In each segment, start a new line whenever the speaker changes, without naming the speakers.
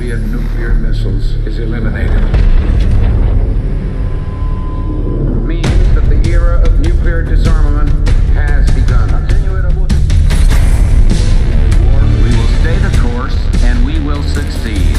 Soviet nuclear missiles is eliminated. Means that the era of nuclear disarmament has begun. We will stay the course and we will succeed.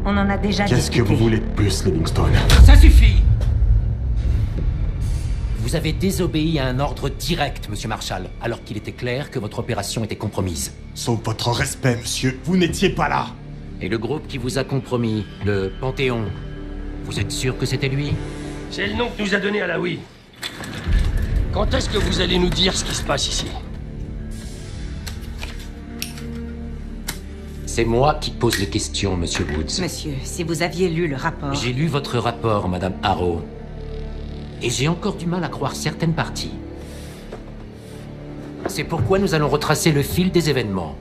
On en a déjà discuté.
Qu'est-ce que vous voulez de plus, Livingstone?
Ça suffit! Vous avez désobéi à un ordre direct, Monsieur Marshall, alors qu'il était clair que votre opération était compromise.
Sauf votre respect, monsieur. Vous n'étiez pas là.
Et le groupe qui vous a compromis, le Panthéon, vous êtes sûr que c'était lui?
C'est le nom que nous a donné Alaoui. Quand est-ce que vous allez nous dire ce qui se passe ici?
C'est moi qui pose les questions, Monsieur Woods.
Monsieur, si vous aviez lu le rapport...
J'ai lu votre rapport, Madame Harrow. Et j'ai encore du mal à croire certaines parties. C'est pourquoi nous allons retracer le fil des événements.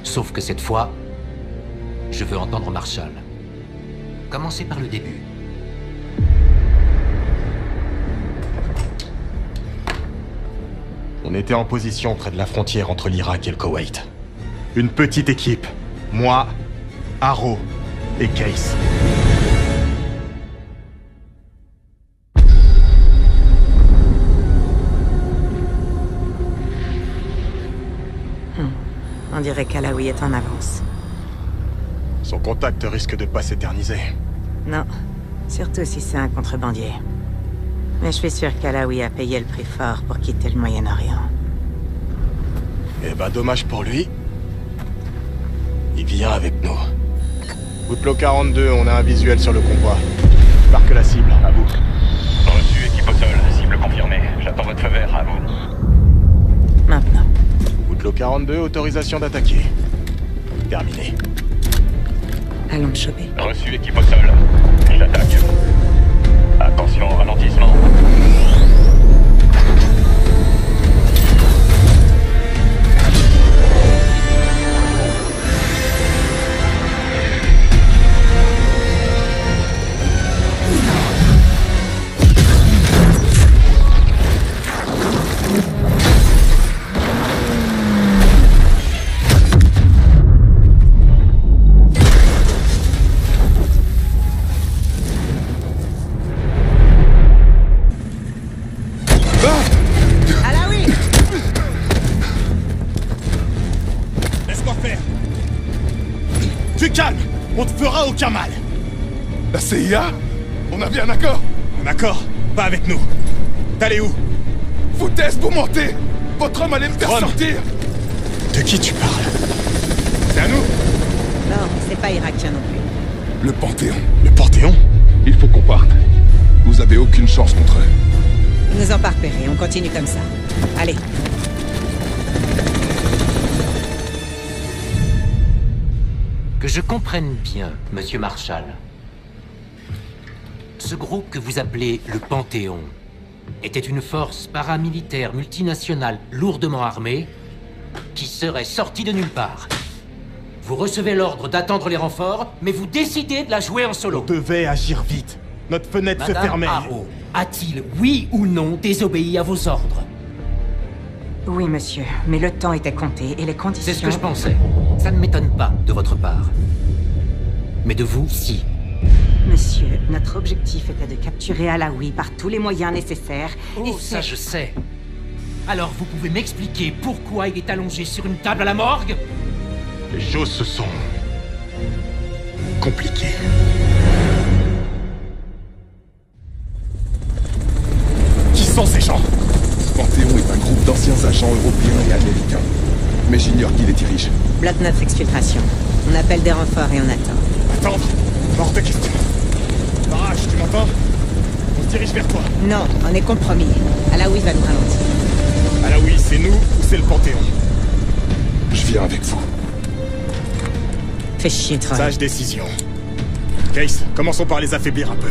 Sauf que cette fois, je veux entendre Marshall. Commencez par le début.
On était en position près de la frontière entre l'Irak et le Koweït. Une petite équipe. Moi, Harrow et Case.
On dirait qu'Alaoui est en avance.
Son contact risque de pas s'éterniser.
Non, surtout si c'est un contrebandier. Mais je suis sûr qu'Alaoui a payé le prix fort pour quitter le Moyen-Orient.
Eh ben, dommage pour lui. Il vient avec nous. Outlaw 42, on a un visuel sur le convoi. Marque la cible, à vous.
Reçu, équipe au sol, cible confirmée. J'attends votre feu vert, à vous.
Maintenant.
Outlaw 42, autorisation d'attaquer. Terminé.
Allons le choper.
Reçu, équipe au sol. J'attaque. Attention, ralentissement.
On te fera aucun mal.
La CIA? On a bien un accord?
Un accord? Pas avec nous. T'allais où?
Foutaise, vous mentez! Votre homme allait me faire sortir!
De qui tu parles? C'est à nous?
Non, c'est pas irakien non plus.
Le Panthéon.
Le Panthéon?
Il faut qu'on parte. Vous avez aucune chance contre eux.
Ils nous ont pas repérés, on continue comme ça. Allez.
Que je comprenne bien, Monsieur Marshall. Ce groupe que vous appelez le Panthéon était une force paramilitaire multinationale lourdement armée qui serait sortie de nulle part. Vous recevez l'ordre d'attendre les renforts, mais vous décidez de la jouer en solo.
On devait agir vite. Notre fenêtre se fermait.
Madame Harrow a-t-il, oui ou non, désobéi à vos ordres?
Oui, monsieur, mais le temps était compté et les conditions...
C'est ce que je pensais. Ça ne m'étonne pas de votre part. Mais de vous, si.
Monsieur, notre objectif était de capturer Alaoui par tous les moyens nécessaires.
Oh, ça je sais. Alors vous pouvez m'expliquer pourquoi il est allongé sur une table à la morgue?
Les choses se sont... compliquées.
Qui sont ces gens? Panthéon est un groupe d'anciens agents européens et américains. Mais j'ignore qui les dirige.
Bloque notre exfiltration. On appelle des renforts et on attend.
Attendre? Hors de question. Barrage, tu m'entends?
Non, on est compromis. Alaoui va nous ralentir.
Alaoui, c'est nous ou c'est le Panthéon?
Je viens avec vous.
Fais chier, Troy.
Sage décision. Case, commençons par les affaiblir un peu.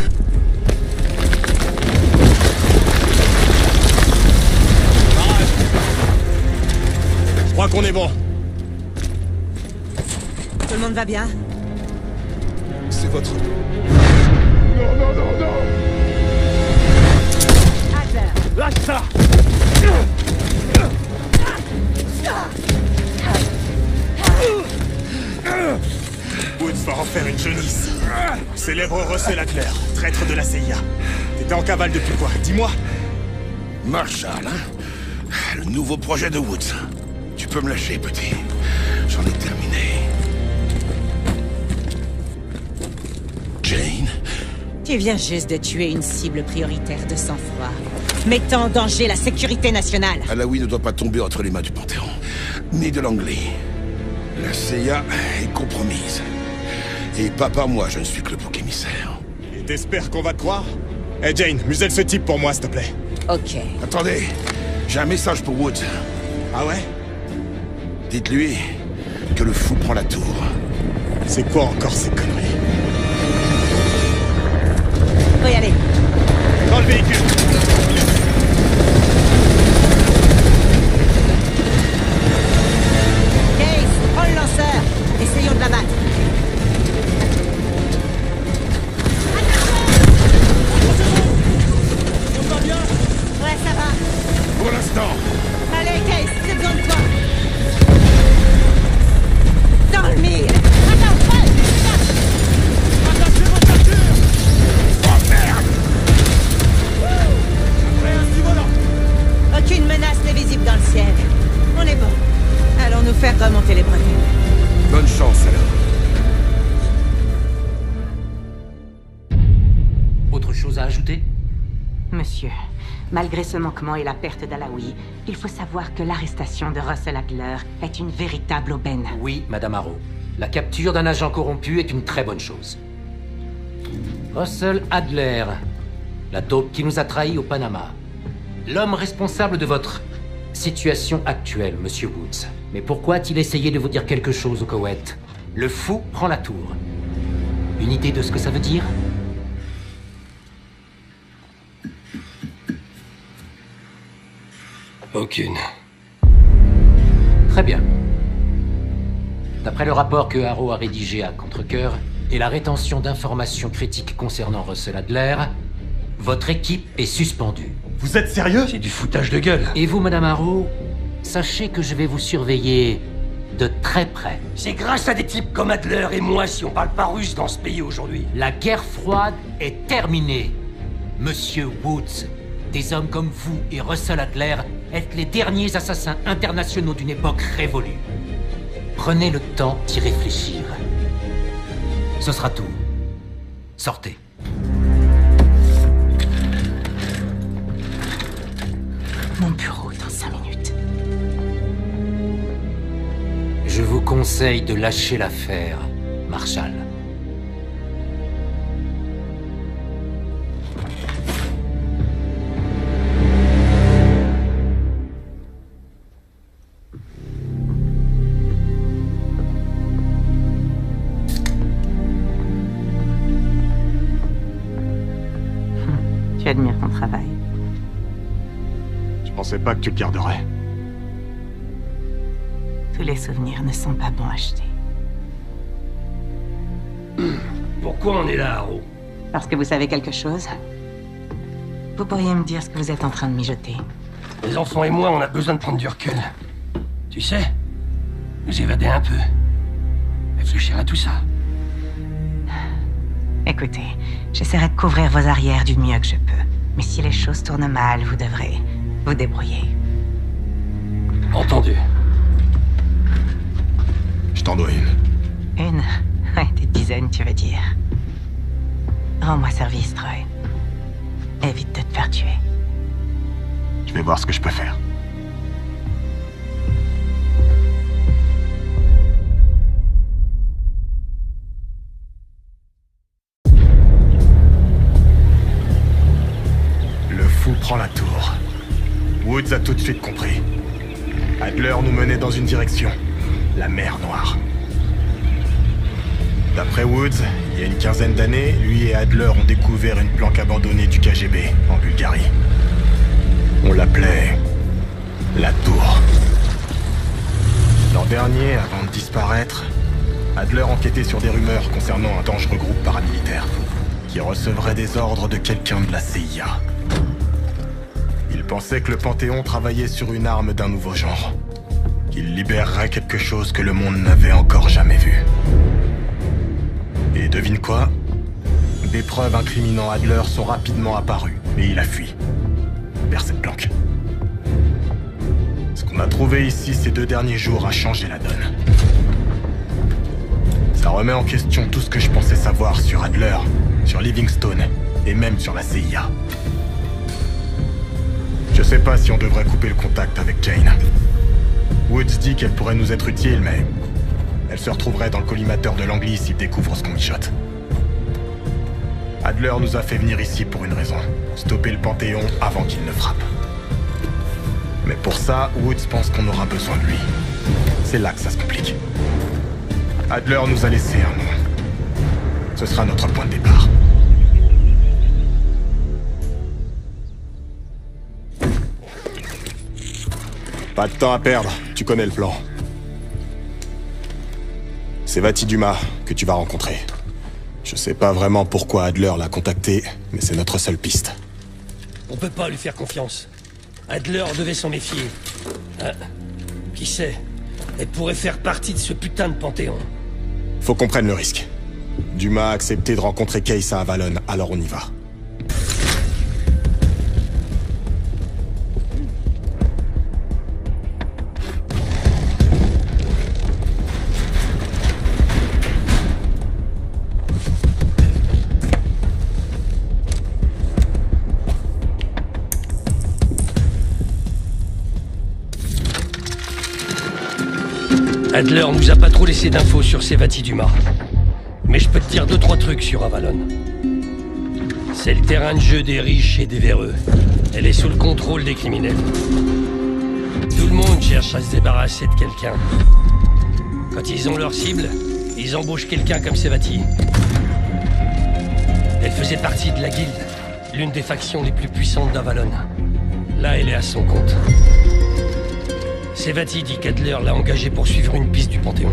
Barrage. Je crois qu'on est bon.
Tout le monde va bien?
C'est votre... Non, non, non, non!
Adler!
Lâche ça! Woods va en faire une jaunisse. Célèbre Russell Adler, traître de la CIA. T'étais en cavale depuis quoi? Dis-moi.
Marshall, hein? Le nouveau projet de Woods. Tu peux me lâcher, petit. J'en ai terminé. Jane?
Tu viens juste de tuer une cible prioritaire de sang-froid, mettant en danger la sécurité nationale.
Alaoui ne doit pas tomber entre les mains du Panthéon, ni de Langley. La CIA est compromise. Et pas par moi, je ne suis que le bouc émissaire.
Et t'espères qu'on va te croire? Eh Jane, muselle ce type pour moi, s'il te plaît.
Ok.
Attendez, j'ai un message pour Woods.
Ah ouais?
Dites-lui que le fou prend la tour.
C'est quoi encore ces conneries?
Faut y aller.
Dans le véhicule!
Case, prends le lanceur. Essayons de la battre. Ouais, ça va.
Pour l'instant.
Allez, Case, c'est besoin de toi. Dans le mille. Aucune menace n'est visible dans le ciel. On est bon. Allons nous faire remonter les brevets.
Bonne chance, alors.
Autre chose à ajouter?
Monsieur, malgré ce manquement et la perte d'Alaoui, il faut savoir que l'arrestation de Russell Adler est une véritable aubaine.
Oui, Madame Harrow. La capture d'un agent corrompu est une très bonne chose. Russell Adler, la taupe qui nous a trahis au Panama. L'homme responsable de votre situation actuelle, Monsieur Woods. Mais pourquoi a-t-il essayé de vous dire quelque chose au Koweït? Le fou prend la tour. Une idée de ce que ça veut dire?
Aucune.
Très bien. D'après le rapport que Harrow a rédigé à contre-cœur et la rétention d'informations critiques concernant Russell Adler, votre équipe est suspendue.
Vous êtes sérieux?
C'est du foutage de gueule.
Et vous, Madame Harrow, sachez que je vais vous surveiller de très près.
C'est grâce à des types comme Adler et moi si on parle pas russe dans ce pays aujourd'hui.
La guerre froide est terminée. Monsieur Woods, des hommes comme vous et Russell Adler êtes les derniers assassins internationaux d'une époque révolue. Prenez le temps d'y réfléchir. Ce sera tout. Sortez.
Mon bureau dans 5 minutes.
Je vous conseille de lâcher l'affaire, Marshall.
Tu admires ton travail.
Je pensais pas que tu le garderais.
Tous les souvenirs ne sont pas bons à acheter.
Pourquoi on est là, Harrow?
Parce que vous savez quelque chose? Vous pourriez me dire ce que vous êtes en train de mijoter.
Les enfants et moi, on a besoin de prendre du recul. Tu sais, nous évader un peu. Réfléchir à tout ça.
Écoutez, j'essaierai de couvrir vos arrières du mieux que je peux. Mais si les choses tournent mal, vous devrez vous débrouiller.
Entendu.
Je t'en dois une.
Une? Ouais, des dizaines, tu veux dire. Rends-moi service, Troy. Évite de te faire tuer.
Je vais voir ce que je peux faire. Le prend la tour. Woods a tout de suite compris. Adler nous menait dans une direction, la mer Noire. D'après Woods, il y a une quinzaine d'années, lui et Adler ont découvert une planque abandonnée du KGB en Bulgarie. On l'appelait la Tour. L'an dernier, avant de disparaître, Adler enquêtait sur des rumeurs concernant un dangereux groupe paramilitaire qui recevrait des ordres de quelqu'un de la CIA. Il pensait que le Panthéon travaillait sur une arme d'un nouveau genre, qu'il libérerait quelque chose que le monde n'avait encore jamais vu. Et devine quoi? Des preuves incriminant Adler sont rapidement apparues, et il a fui vers cette planque. Ce qu'on a trouvé ici ces 2 derniers jours a changé la donne. Ça remet en question tout ce que je pensais savoir sur Adler, sur Livingstone, et même sur la CIA. Je sais pas si on devrait couper le contact avec Jane. Woods dit qu'elle pourrait nous être utile, mais elle se retrouverait dans le collimateur de Langley s'il découvre ce qu'on mijote. Adler nous a fait venir ici pour une raison. Stopper le Panthéon avant qu'il ne frappe. Mais pour ça, Woods pense qu'on aura besoin de lui. C'est là que ça se complique. Adler nous a laissé un nom. Ce sera notre point de départ. Pas de temps à perdre, tu connais le plan. C'est Vati Dumas que tu vas rencontrer. Je sais pas vraiment pourquoi Adler l'a contacté, mais c'est notre seule piste.
On peut pas lui faire confiance. Adler devait s'en méfier. Qui sait? Elle pourrait faire partie de ce putain de Panthéon.
Faut qu'on prenne le risque. Dumas a accepté de rencontrer Case à Avalon, alors on y va.
Adler nous a pas trop laissé d'infos sur ces Vati Dumas. Mais je peux te dire 2-3 trucs sur Avalon. C'est le terrain de jeu des riches et des véreux. Elle est sous le contrôle des criminels. Tout le monde cherche à se débarrasser de quelqu'un. Quand ils ont leur cible, ils embauchent quelqu'un comme Sevati. Elle faisait partie de la Guilde, l'une des factions les plus puissantes d'Avalon. Là, elle est à son compte. Sevati dit qu'Adler l'a engagé pour suivre une piste du Panthéon.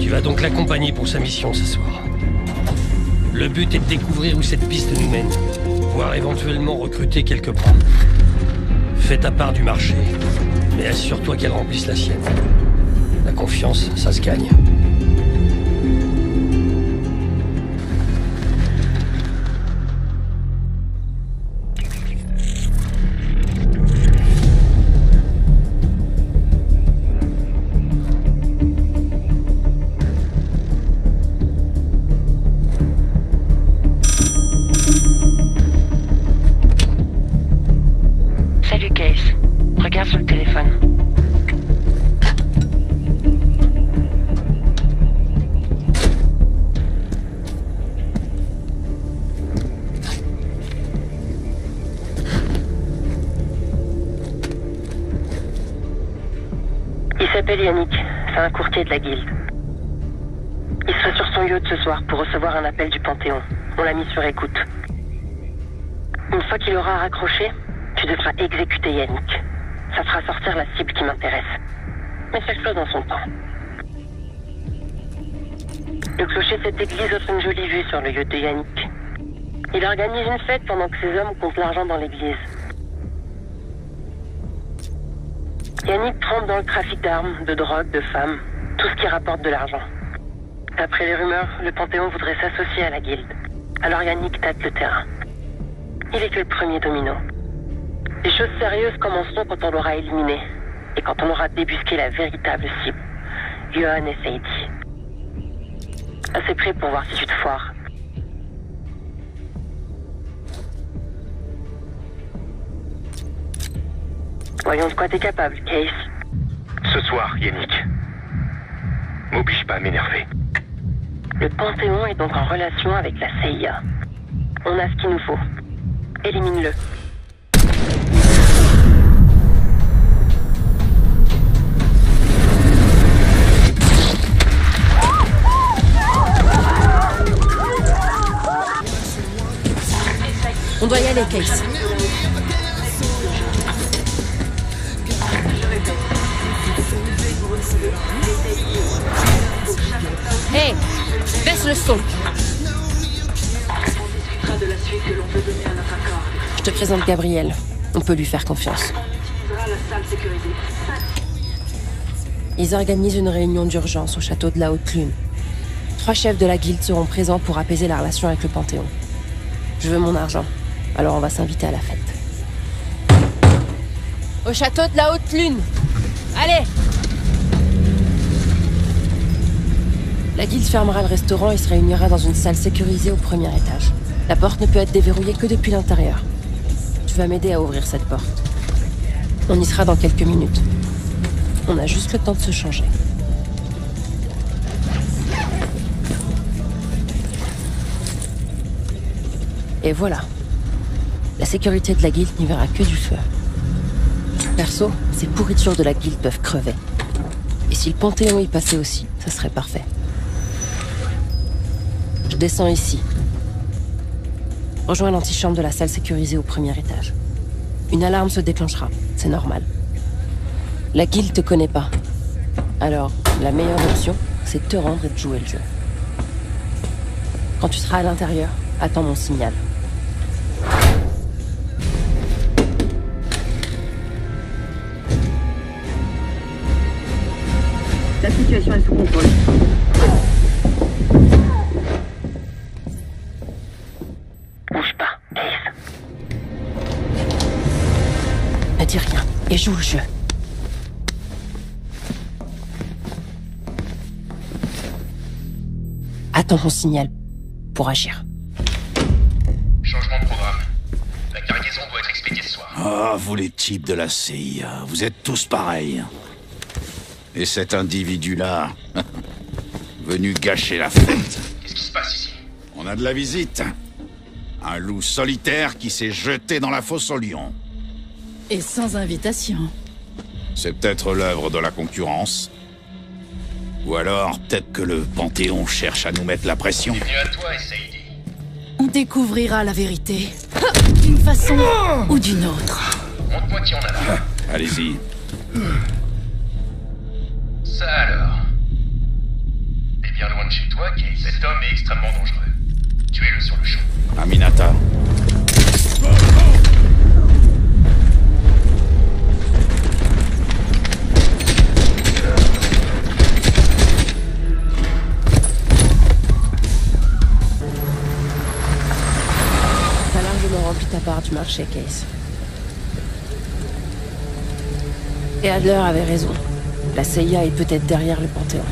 Tu vas donc l'accompagner pour sa mission ce soir. Le but est de découvrir où cette piste nous mène, voire éventuellement recruter quelques bras. Fais ta part du marché, mais assure-toi qu'elle remplisse la sienne. La confiance, ça se gagne.
Salut Case. Regarde sur le téléphone. Il s'appelle Yannick. C'est un courtier de la Guilde. Il sera sur son yacht ce soir pour recevoir un appel du Panthéon. On l'a mis sur écoute. Une fois qu'il aura raccroché, tu devras exécuter Yannick. Ça fera sortir la cible qui m'intéresse. Mais chaque chose en son temps. Le clocher de cette église offre une jolie vue sur le yacht de Yannick. Il organise une fête pendant que ses hommes comptent l'argent dans l'église. Yannick trempe dans le trafic d'armes, de drogue, de femmes, tout ce qui rapporte de l'argent. D'après les rumeurs, le Panthéon voudrait s'associer à la Guilde. Alors Yannick tâte le terrain. Il est que le premier domino. Les choses sérieuses commenceront quand on l'aura éliminé et quand on aura débusqué la véritable cible, Johan et Sadie. Assez près pour voir si tu te foires. Voyons de quoi t'es capable, Case.
Ce soir, Yannick. M'oblige pas à m'énerver.
Le Panthéon est donc en relation avec la CIA. On a ce qu'il nous faut. Élimine-le.
On doit y aller, Case. Hey, baisse le son. Je te présente Gabriel. On peut lui faire confiance. Ils organisent une réunion d'urgence au château de la Haute-Lune. 3 chefs de la guilde seront présents pour apaiser la relation avec le Panthéon. Je veux mon argent, alors on va s'inviter à la fête. Au château de la Haute-Lune. Allez! La guilde fermera le restaurant et se réunira dans une salle sécurisée au premier étage. La porte ne peut être déverrouillée que depuis l'intérieur. Tu vas m'aider à ouvrir cette porte. On y sera dans quelques minutes. On a juste le temps de se changer. Et voilà. La sécurité de la guilde n'y verra que du feu. Perso, ces pourritures de la guilde peuvent crever. Et si le Panthéon y passait aussi, ça serait parfait. Je descends ici. Rejoins l'antichambre de la salle sécurisée au premier étage. Une alarme se déclenchera, c'est normal. La guilde te connaît pas. Alors, la meilleure option, c'est de te rendre et de jouer le jeu. Quand tu seras à l'intérieur, attends mon signal.
La situation est sous contrôle.
Bouge pas, Ace.
Ne dis rien et joue le jeu. Attends mon signal pour agir.
Changement de programme. La cargaison doit être expédiée ce soir.
Ah, vous les types de la CIA, vous êtes tous pareils. Et cet individu-là, venu gâcher la fête.
Qu'est-ce qui se passe ici?
On a de la visite. Un loup solitaire qui s'est jeté dans la fosse au lion.
Et sans invitation.
C'est peut-être l'œuvre de la concurrence. Ou alors, peut-être que le Panthéon cherche à nous mettre la pression.
Bienvenue à toi, Saïdi.
On découvrira la vérité. D'une façon ou d'une autre.
Montre-moi qui on a là.
Allez-y.
Ça alors. T'es bien loin de chez toi, Case. Cet homme est extrêmement dangereux. Tuez-le sur le champ.
Aminata.
T'as largement rempli ta part du marché, Case. Et Adler avait raison. La CIA est peut-être derrière le Panthéon.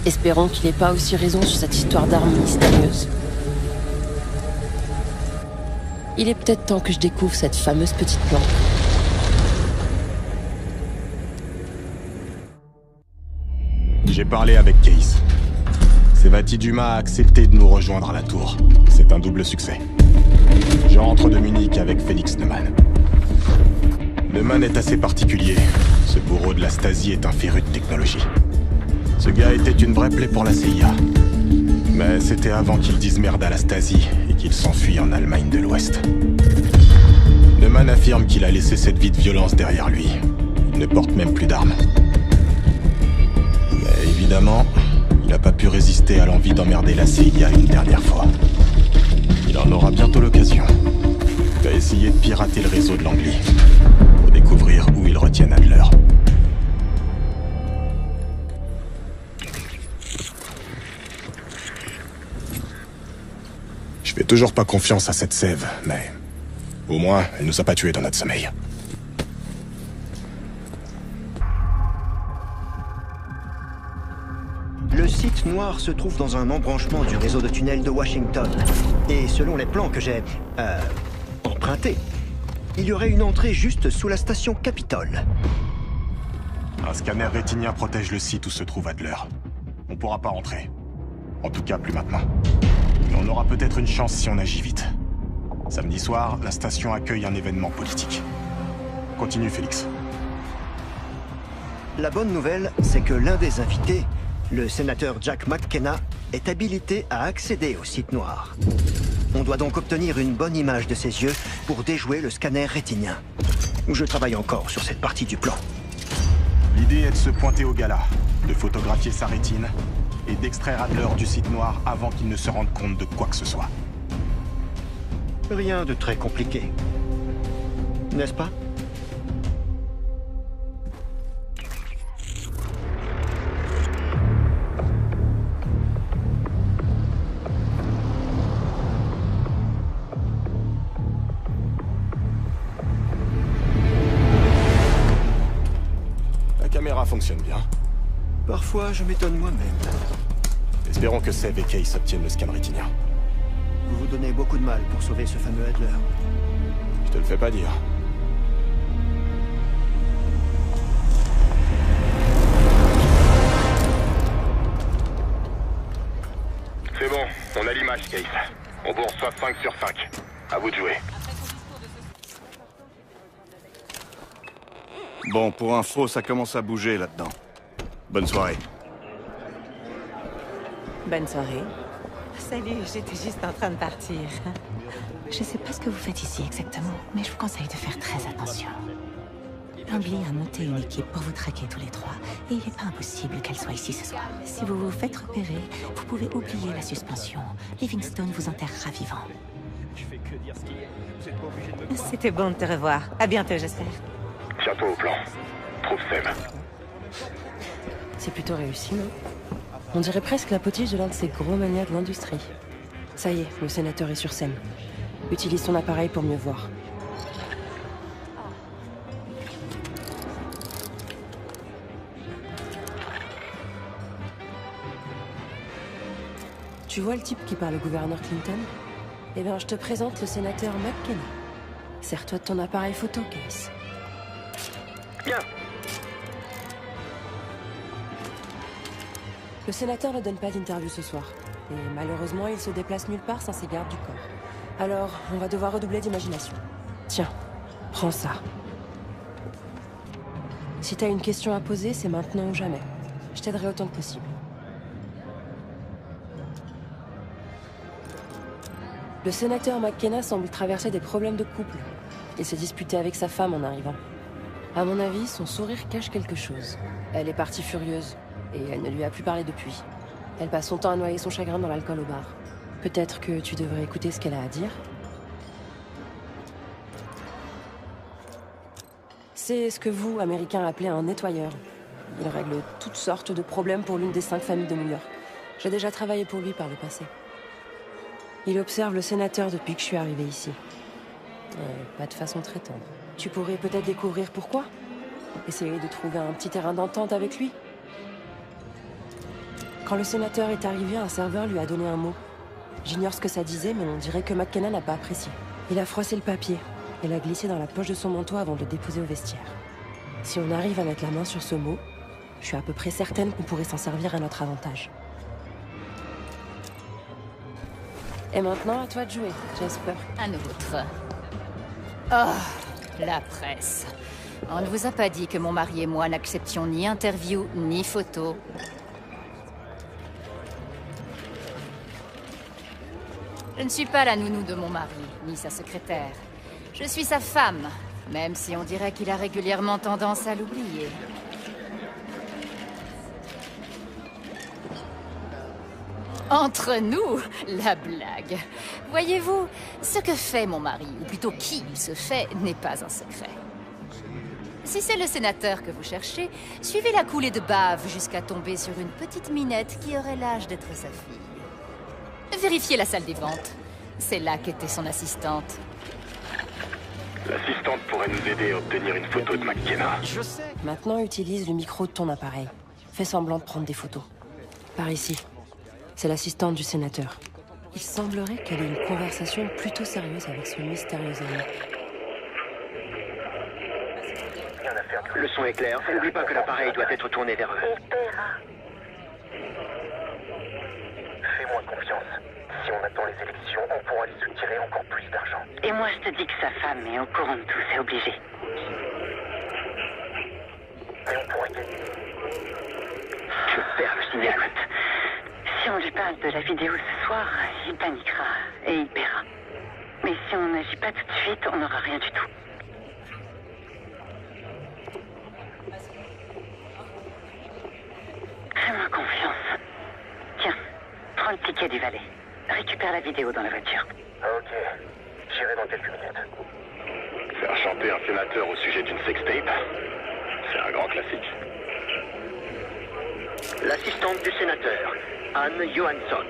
Espérons qu'il n'ait pas aussi raison sur cette histoire d'armes mystérieuse. Il est peut-être temps que je découvre cette fameuse petite plante.
J'ai parlé avec Case. Sevati Dumas a accepté de nous rejoindre à la tour. C'est un double succès. Je rentre de Munich avec Félix Neumann. Neumann est assez particulier. Ce bourreau de la Stasi est un féru de technologie. Ce gars était une vraie plaie pour la CIA. Mais c'était avant qu'il dise merde à la Stasi et qu'il s'enfuit en Allemagne de l'Ouest. Neumann affirme qu'il a laissé cette vie de violence derrière lui. Il ne porte même plus d'armes. Mais évidemment, il n'a pas pu résister à l'envie d'emmerder la CIA une dernière fois. Il en aura bientôt l'occasion. Il va essayer de pirater le réseau de Langley pour découvrir où ils retiennent Adler. Je fais toujours pas confiance à cette sève, mais au moins, elle nous a pas tués dans notre sommeil.
Le site noir se trouve dans un embranchement du réseau de tunnels de Washington. Et selon les plans que j'ai empruntés, il y aurait une entrée juste sous la station Capitol.
Un scanner rétinien protège le site où se trouve Adler. On pourra pas rentrer. En tout cas, plus maintenant. Mais on aura peut-être une chance si on agit vite. Samedi soir, la station accueille un événement politique. Continue, Félix.
La bonne nouvelle, c'est que l'un des invités, le sénateur Jack McKenna, est habilité à accéder au site noir. On doit donc obtenir une bonne image de ses yeux pour déjouer le scanner rétinien. Je travaille encore sur cette partie du plan.
L'idée est de se pointer au gala, de photographier sa rétine et d'extraire Adler du site noir avant qu'il ne se rende compte de quoi que ce soit.
Rien de très compliqué. N'est-ce pas?
La caméra fonctionne bien.
Parfois, je m'étonne moi-même.
Espérons que Sev et Case obtiennent le scan rétinien.
Vous vous donnez beaucoup de mal pour sauver ce fameux Adler.
Je te le fais pas dire.
C'est bon, on a l'image, Case. On vous reçoit 5 sur 5. À vous de jouer.
Bon, pour info, ça commence à bouger là-dedans. Bonne soirée.
Bonne soirée. Salut, j'étais juste en train de partir. Je sais pas ce que vous faites ici exactement, mais je vous conseille de faire très attention. Langley a monté une équipe pour vous traquer tous les trois, et il n'est pas impossible qu'elle soit ici ce soir. Si vous vous faites repérer, vous pouvez oublier la suspension. Livingstone vous enterrera vivant. C'était bon de te revoir. À bientôt, j'espère.
Tiens-toi au plan. Trouve Sev.
C'est plutôt réussi, non? On dirait presque la potiche de l'un de ces gros manias de l'industrie. Ça y est, le sénateur est sur scène. Utilise ton appareil pour mieux voir. Tu vois le type qui parle au gouverneur Clinton? Eh bien, je te présente le sénateur McKenna. Sers-toi de ton appareil photo, Case.
Bien.
Le sénateur ne donne pas d'interview ce soir. Et malheureusement, il se déplace nulle part sans ses gardes du corps. Alors, on va devoir redoubler d'imagination. Tiens, prends ça. Si t'as une question à poser, c'est maintenant ou jamais. Je t'aiderai autant que possible. Le sénateur McKenna semble traverser des problèmes de couple. Il s'est disputé avec sa femme en arrivant. À mon avis, son sourire cache quelque chose. Elle est partie furieuse, et elle ne lui a plus parlé depuis. Elle passe son temps à noyer son chagrin dans l'alcool au bar. Peut-être que tu devrais écouter ce qu'elle a à dire. C'est ce que vous, Américains, appelez un nettoyeur. Il règle toutes sortes de problèmes pour l'une des 5 familles de New York. J'ai déjà travaillé pour lui par le passé. Il observe le sénateur depuis que je suis arrivé ici. Pas de façon très tendre. Tu pourrais peut-être découvrir pourquoi? Essayer de trouver un petit terrain d'entente avec lui? Quand le sénateur est arrivé, un serveur lui a donné un mot. J'ignore ce que ça disait, mais on dirait que McKenna n'a pas apprécié. Il a froissé le papier et l'a glissé dans la poche de son manteau avant de le déposer au vestiaire. Si on arrive à mettre la main sur ce mot, je suis à peu près certaine qu'on pourrait s'en servir à notre avantage. Et maintenant, à toi de jouer, Jasper.
Un autre. Oh, la presse. On ne vous a pas dit que mon mari et moi n'acceptions ni interview, ni photo. Je ne suis pas la nounou de mon mari, ni sa secrétaire. Je suis sa femme, même si on dirait qu'il a régulièrement tendance à l'oublier. Entre nous, la blague. Voyez-vous, ce que fait mon mari, ou plutôt qui il se fait, n'est pas un secret. Si c'est le sénateur que vous cherchez, suivez la coulée de bave jusqu'à tomber sur une petite minette qui aurait l'âge d'être sa fille. Vérifiez la salle des ventes. C'est là qu'était son assistante.
L'assistante pourrait nous aider à obtenir une photo de McKenna.
Je sais.
Maintenant, utilise le micro de ton appareil. Fais semblant de prendre des photos. Par ici. C'est l'assistante du sénateur. Il semblerait qu'elle ait une conversation plutôt sérieuse avec ce mystérieux ami.
Le son est clair. N'oublie pas que l'appareil doit être tourné vers eux.
Fais-moi confiance. Si on attend les élections, on pourra les soutirer encore plus d'argent.
Et moi, je te dis que sa femme est au courant de tout, c'est obligé.
Et on pourrait gagner.
Je perds le signal. Si on lui parle de la vidéo ce soir, il paniquera et il paiera. Mais si on n'agit pas tout de suite, on n'aura rien du tout. Fais-moi confiance. Tiens, prends le ticket du valet. Récupère la vidéo dans la voiture.
Ok, j'irai dans quelques minutes.
Faire chanter un sénateur au sujet d'une sextape, c'est un grand classique.
L'assistante du sénateur, Anne Johansson.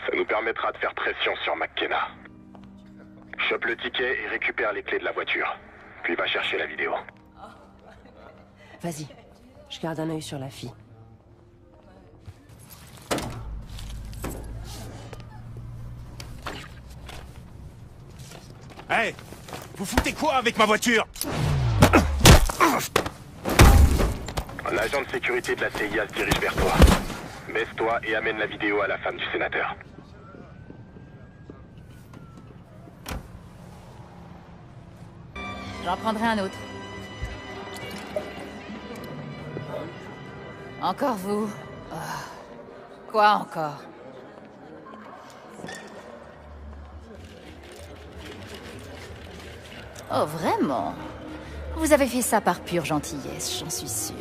Ça nous permettra de faire pression sur McKenna. Chope le ticket et récupère les clés de la voiture. Puis va chercher la vidéo.
Vas-y, je garde un œil sur la fille.
Hey! Vous foutez quoi avec ma voiture? Un agent de sécurité de la CIA se dirige vers toi. Baisse-toi et amène la vidéo à la femme du sénateur.
J'en prendrai un autre. Encore vous? Oh. Quoi encore? Oh, vraiment? Vous avez fait ça par pure gentillesse, j'en suis sûre.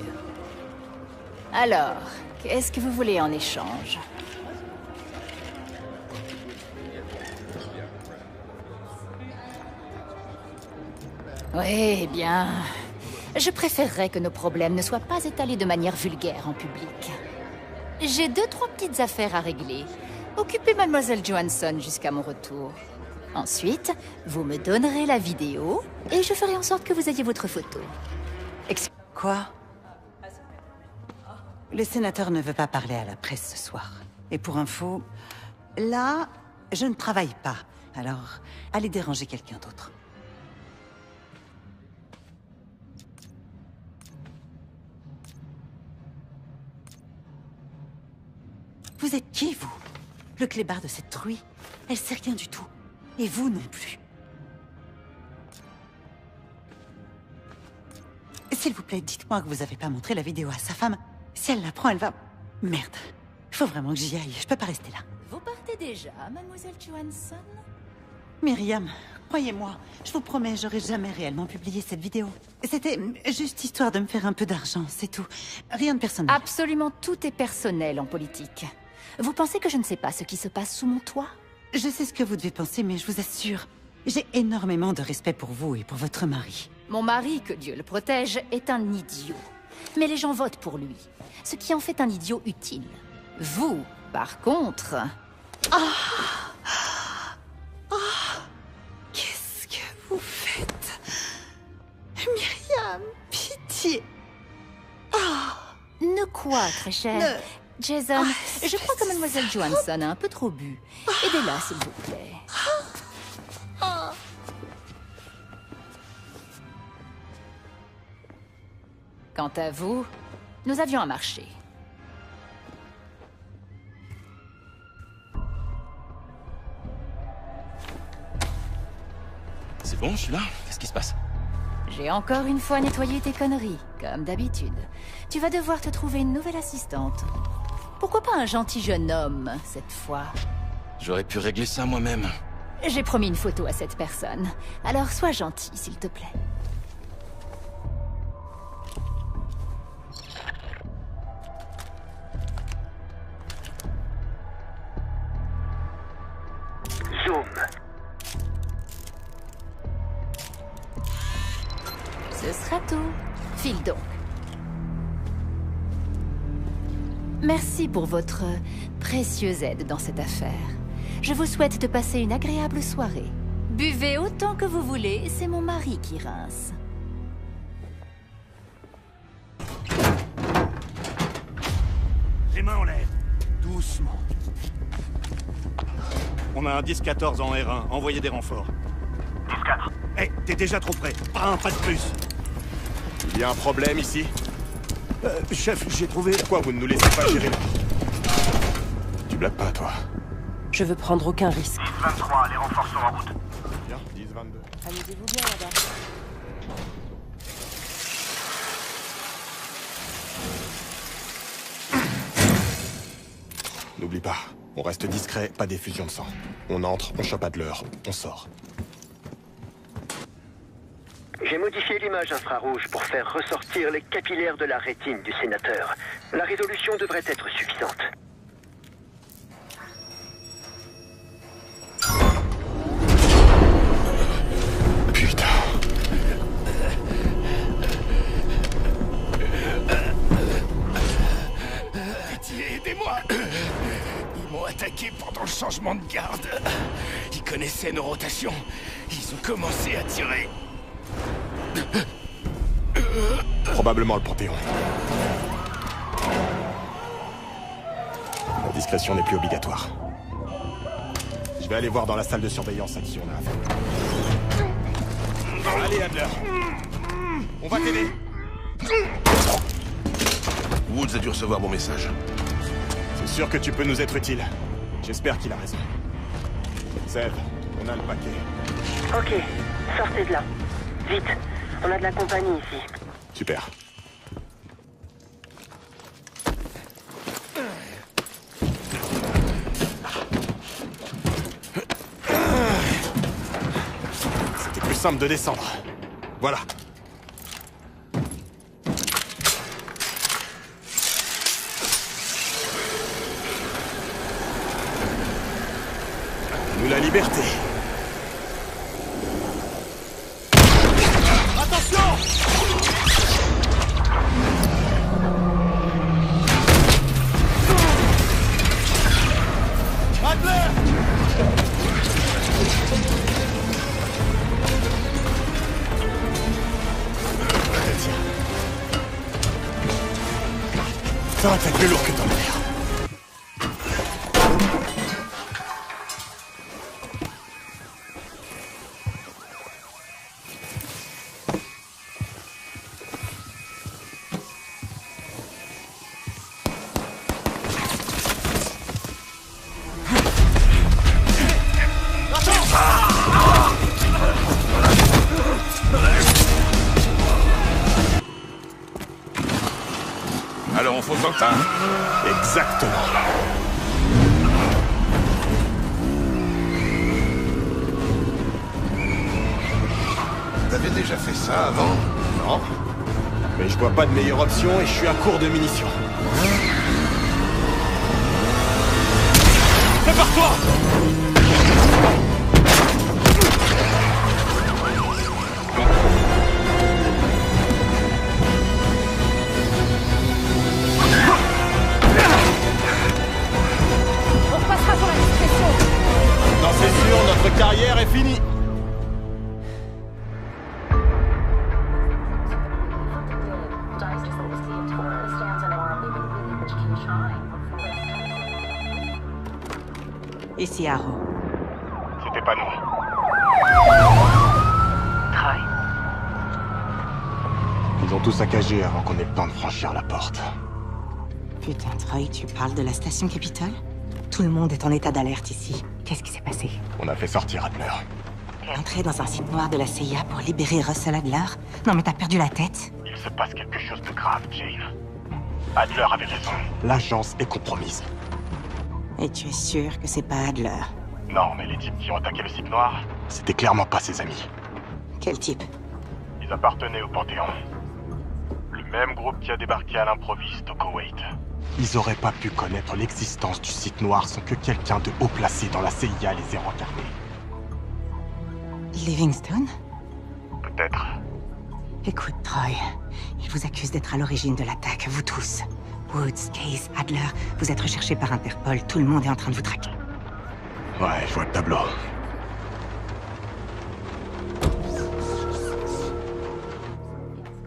Alors, qu'est-ce que vous voulez en échange? Oui, bien... Je préférerais que nos problèmes ne soient pas étalés de manière vulgaire en public. J'ai 2-3 petites affaires à régler. Occupez Mademoiselle Johansson jusqu'à mon retour. Ensuite, vous me donnerez la vidéo et je ferai en sorte que vous ayez votre photo.
Quoi? Le sénateur ne veut pas parler à la presse ce soir. Et pour info, là, je ne travaille pas. Alors, allez déranger quelqu'un d'autre. Vous êtes qui, vous? Le clébard de cette truie? Elle sait rien du tout. Et vous non plus. S'il vous plaît, dites-moi que vous n'avez pas montré la vidéo à sa femme. Si elle la prend, elle va... Merde. Il faut vraiment que j'y aille. Je peux pas rester là.
Vous partez déjà, Mademoiselle Johansson?
Myriam, croyez-moi, je vous promets, j'aurais jamais réellement publié cette vidéo. C'était juste histoire de me faire un peu d'argent, c'est tout. Rien de personnel.
Absolument tout est personnel en politique. Vous pensez que je ne sais pas ce qui se passe sous mon toit?
Je sais ce que vous devez penser, mais je vous assure, j'ai énormément de respect pour vous et pour votre mari.
Mon mari, que Dieu le protège, est un idiot. Mais les gens votent pour lui, ce qui en fait un idiot utile. Vous, par contre...
Qu'est-ce que vous faites? Myriam, pitié.
Ne quoi, très cher? Jason, je crois que Mademoiselle Johansson a un peu trop bu. Aidez-la, s'il vous plaît. Quant à vous, nous avions un marché.
C'est bon, je suis là? Qu'est-ce qui se passe?
J'ai encore une fois nettoyé tes conneries, comme d'habitude. Tu vas devoir te trouver une nouvelle assistante. Pourquoi pas un gentil jeune homme, cette fois?
J'aurais pu régler ça moi-même.
J'ai promis une photo à cette personne. Alors sois gentil, s'il te plaît.
Zoom.
Ce sera tout. File donc. Merci pour votre précieuse aide dans cette affaire. Je vous souhaite de passer une agréable soirée. Buvez autant que vous voulez, c'est mon mari qui rince.
Les mains en l'air. Doucement. On a un 10-14 en R1. Envoyez des renforts.
10-4.
Hé, t'es déjà trop près. Pas de plus. Il y a un problème ici? Chef, j'ai trouvé... Pourquoi vous ne nous laissez pas gérer là? Tu blagues pas, toi?
Je veux prendre aucun risque.
10-23, les renforts sont en route.
Bien, 10-22.
Amusez-vous bien là-bas.
N'oublie pas, on reste discret, pas d'effusion de sang. On entre, on chope Adler, on sort.
J'ai modifié l'image infrarouge pour faire ressortir les capillaires de la rétine du sénateur. La résolution devrait être suffisante.
Putain.
Pitié, aidez-moi. Ils m'ont attaqué pendant le changement de garde. Ils connaissaient nos rotations. Ils ont commencé à tirer.
Probablement le Panthéon. La discrétion n'est plus obligatoire. Je vais aller voir dans la salle de surveillance à qui on a affaire. Allez, Adler. On va t'aider.
Woods a dû recevoir mon message.
C'est sûr que tu peux nous être utile. J'espère qu'il a raison. Sève, on a le paquet.
Ok, sortez de là. Vite, on a de la compagnie ici.
Super. C'était plus simple de descendre. Voilà. Nous la liberté. Attention! Adler! Ça va être plus lourd que ton père.
Alors on fonce dans le tas.
Exactement.
T'avais déjà fait ça avant?
Non. Mais je vois pas de meilleure option et je suis à court de munitions. Prépare-toi!
On repassera pour la discrétion.
Non, c'est sûr, notre carrière est finie.
Ici, Arrow.
C'était pas nous.
Troy.
Ils ont tout saccagé avant qu'on ait le temps de franchir la porte.
Putain, Troy, tu parles de la station Capitol? Tout le monde est en état d'alerte ici. Qu'est-ce qui s'est passé?
On a fait sortir Adler.
T'es entré dans un site noir de la CIA pour libérer Russell Adler? Non mais t'as perdu la tête?
Il se passe quelque chose de grave, Jane. Adler avait raison. L'agence est compromise.
Et tu es sûr que c'est pas Adler?
Non, mais les types qui ont attaqué le site noir, c'était clairement pas ses amis.
Quel type?
Ils appartenaient au Panthéon. Le même groupe qui a débarqué à l'improviste au Koweït. Ils auraient pas pu connaître l'existence du site noir sans que quelqu'un de haut placé dans la CIA les ait rencarnés.
Livingstone?
Peut-être.
Écoute, Troy, ils vous accusent d'être à l'origine de l'attaque, vous tous. Woods, Case, Adler, vous êtes recherchés par Interpol, tout le monde est en train de vous traquer.
Ouais, je vois le tableau.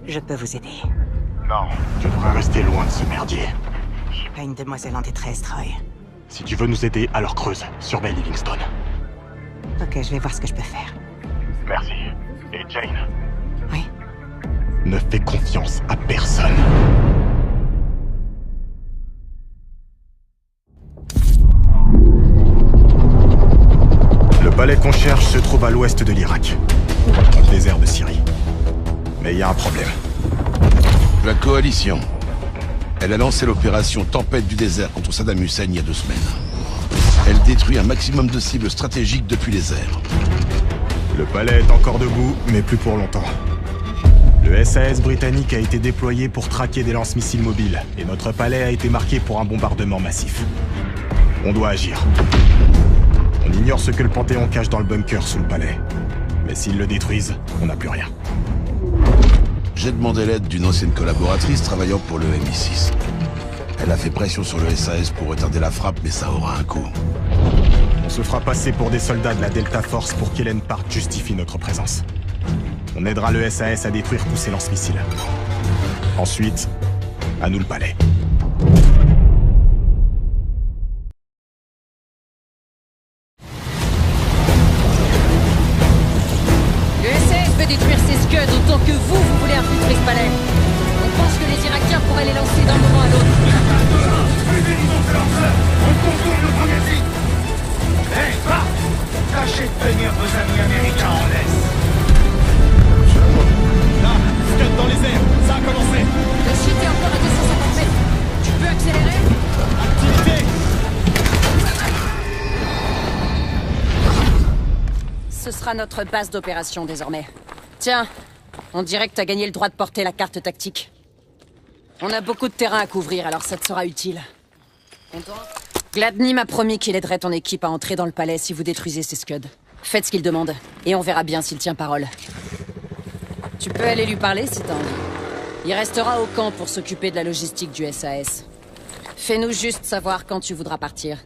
Je peux vous aider.
Non, tu devrais rester loin de ce merdier.
Je suis pas une demoiselle en détresse, Troy.
Si tu veux nous aider, alors creuse. Surveille Livingstone.
Ok, je vais voir ce que je peux faire.
Merci. Et Jane?
Oui?
Ne fais confiance à personne. Le palais qu'on cherche se trouve à l'ouest de l'Irak, dans le désert de Syrie. Mais il y a un problème.
La coalition. Elle a lancé l'opération Tempête du désert contre Saddam Hussein il y a 2 semaines. Elle détruit un maximum de cibles stratégiques depuis les airs.
Le palais est encore debout, mais plus pour longtemps. Le SAS britannique a été déployé pour traquer des lance-missiles mobiles, et notre palais a été marqué pour un bombardement massif. On doit agir. On ignore ce que le Panthéon cache dans le bunker sous le palais. Mais s'ils le détruisent, on n'a plus rien.
J'ai demandé l'aide d'une ancienne collaboratrice travaillant pour le MI6. Elle a fait pression sur le SAS pour retarder la frappe, mais ça aura un coût.
On se fera passer pour des soldats de la Delta Force pour qu'Hélène Park justifie notre présence. On aidera le SAS à détruire tous ces lance-missiles. Ensuite, à nous le palais.
Le SAS veut détruire ces Scuds autant que vous voulez infiltrer ce palais. On pense que les Irakiens pourraient les lancer d'un moment à l'autre.
On contourne le magazine. Hé, va! Tâchez de tenir vos amis américains en laisse.
Là, Scud dans les airs, ça a commencé.
Le shit est encore à 250 mètres. Tu peux accélérer?
Activité!
Ce sera notre base d'opération désormais. Tiens, on dirait que t'as gagné le droit de porter la carte tactique. On a beaucoup de terrain à couvrir, alors ça te sera utile. Gladney m'a promis qu'il aiderait ton équipe à entrer dans le palais si vous détruisez ces Scuds. Faites ce qu'il demande, et on verra bien s'il tient parole. Tu peux aller lui parler si t'as envie. Il restera au camp pour s'occuper de la logistique du SAS. Fais-nous juste savoir quand tu voudras partir.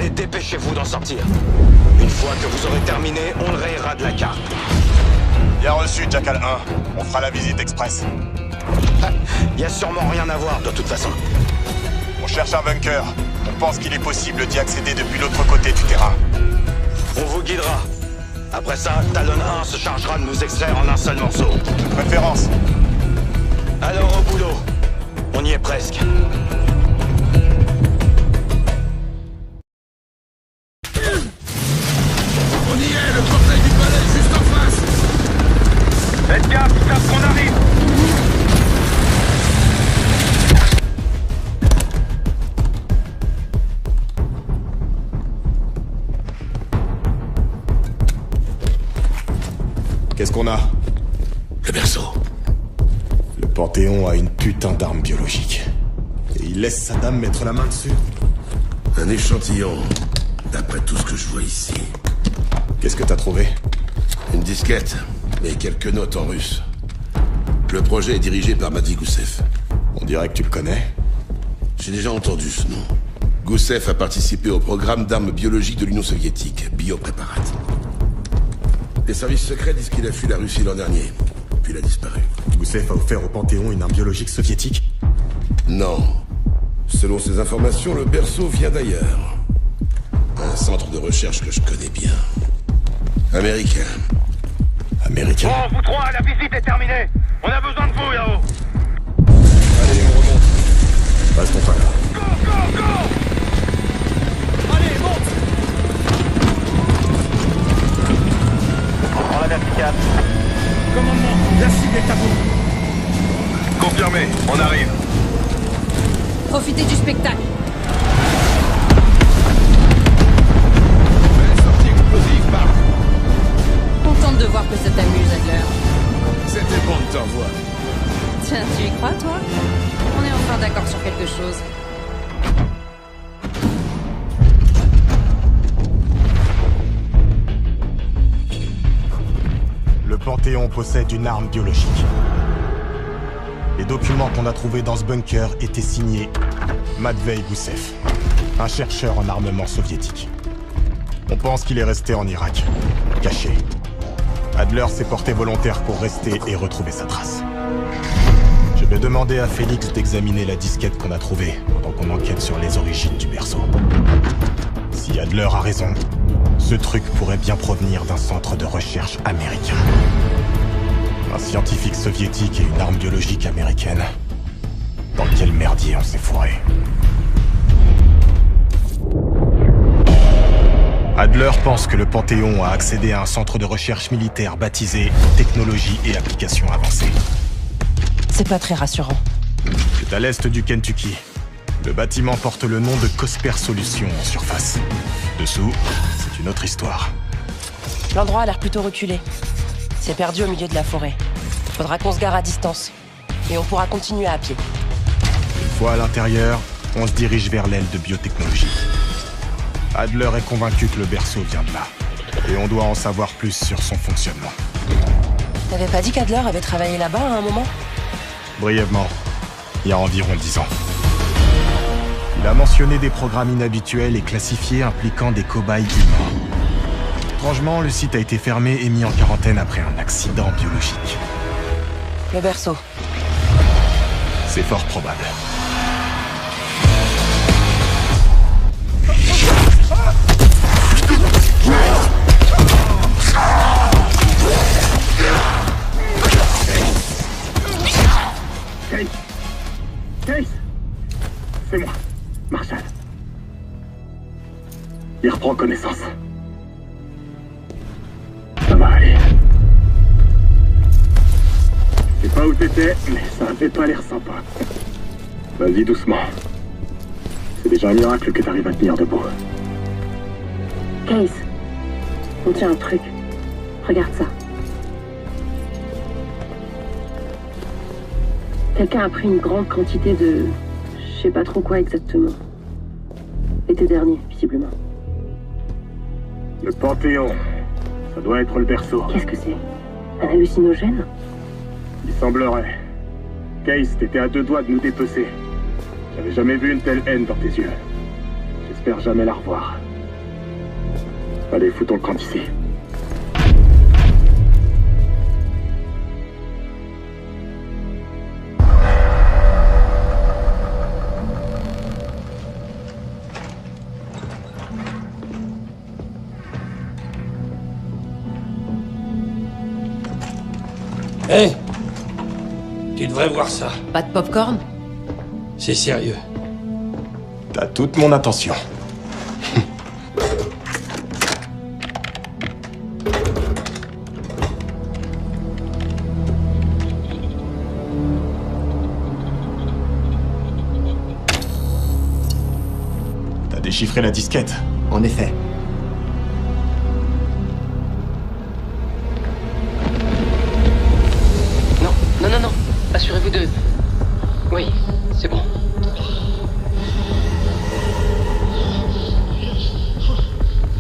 Et dépêchez-vous d'en sortir. Une fois que vous aurez terminé, on le rayera de la carte.
Bien reçu, Jackal 1. On fera la visite express.
Y a sûrement rien à voir, de toute façon.
On cherche un bunker. On pense qu'il est possible d'y accéder depuis l'autre côté du terrain.
On vous guidera. Après ça, Talon 1 se chargera de nous extraire en un seul morceau.
De préférence.
Alors au boulot. On y est presque.
Faites gaffe, ils savent qu'on arrive.
Qu'est-ce qu'on a?
Le berceau.
Le Panthéon a une putain d'arme biologique. Et il laisse Saddam mettre la main dessus.
Un échantillon, d'après tout ce que je vois ici.
Qu'est-ce que t'as trouvé?
Une disquette, et quelques notes en russe. Le projet est dirigé par Mehdi Goussev.
On dirait que tu le connais.
J'ai déjà entendu ce nom. Goussev a participé au programme d'armes biologiques de l'Union soviétique, Biopréparat. Les services secrets disent qu'il a fui la Russie l'an dernier, puis il a disparu.
Goussev a offert au Panthéon une arme biologique soviétique?
Non. Selon ces informations, le berceau vient d'ailleurs. Un centre de recherche que je connais bien. Américain.
Américain.
Bon, vous trois, la visite est terminée. On a besoin de vous, là-haut.
Allez, on remonte. Restons pas là.
Go, go, go! Allez, monte! On prend la verticale. Commandement, la cible est à vous.
Confirmé, on arrive.
Profitez du spectacle.
Sortie explosive, Marc.
Contente de voir que ça t'amuse, Adler.
C'était bon de t'envoyer.
Tiens, tu y crois, toi? On est enfin d'accord sur quelque chose.
Le Panthéon possède une arme biologique. Les documents qu'on a trouvés dans ce bunker étaient signés Matvei Goussev, un chercheur en armement soviétique. On pense qu'il est resté en Irak, caché. Adler s'est porté volontaire pour rester et retrouver sa trace. Je vais demander à Félix d'examiner la disquette qu'on a trouvée pendant qu'on enquête sur les origines du berceau. Si Adler a raison, ce truc pourrait bien provenir d'un centre de recherche américain. Un scientifique soviétique et une arme biologique américaine. Dans quel merdier on s'est fourré? Adler pense que le Panthéon a accédé à un centre de recherche militaire baptisé Technologie et Applications Avancées.
C'est pas très rassurant.
C'est à l'est du Kentucky. Le bâtiment porte le nom de Cosper Solutions en surface. Dessous, c'est une autre histoire.
L'endroit a l'air plutôt reculé. C'est perdu au milieu de la forêt. Faudra qu'on se gare à distance. Et on pourra continuer à pied.
Une fois à l'intérieur, on se dirige vers l'aile de biotechnologie. Adler est convaincu que le berceau vient de là. Et on doit en savoir plus sur son fonctionnement.
T'avais pas dit qu'Adler avait travaillé là-bas à un moment?
Brièvement, il y a environ 10 ans. Il a mentionné des programmes inhabituels et classifiés impliquant des cobayes humains. Étrangement, le site a été fermé et mis en quarantaine après un accident biologique.
Le berceau.
C'est fort probable.
Case, c'est moi, Marshall. Il reprend connaissance. Ça va aller. Je sais pas où t'étais, mais ça avait pas l'air sympa. Vas-y doucement. C'est déjà un miracle que t'arrives à tenir debout.
Case, on tient un truc. Regarde ça. Quelqu'un a pris une grande quantité de... je sais pas trop quoi exactement. L'été dernier, visiblement.
Le Panthéon. Ça doit être le berceau.
Qu'est-ce que c'est? Un hallucinogène?
Il semblerait. Case, t'étais à 2 doigts de nous dépecer. J'avais jamais vu une telle haine dans tes yeux. J'espère jamais la revoir. Allez, foutons le camp d'ici.
Hé, tu devrais voir ça.
Pas de popcorn?
C'est sérieux.
T'as toute mon attention. T'as déchiffré la disquette?
En effet.
Non. Assurez-vous de... Oui, c'est bon.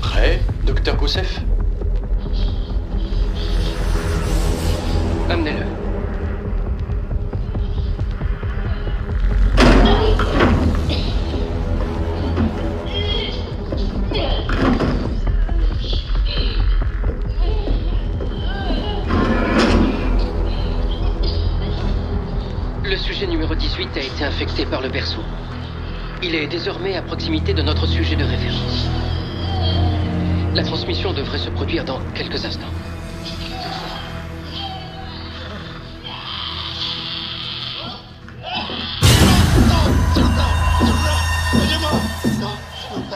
Prêt, docteur Goussef?
Amenez-le. Le sujet numéro 18 a été infecté par le berceau. Il est désormais à proximité de notre sujet de référence. La transmission devrait se produire dans quelques instants.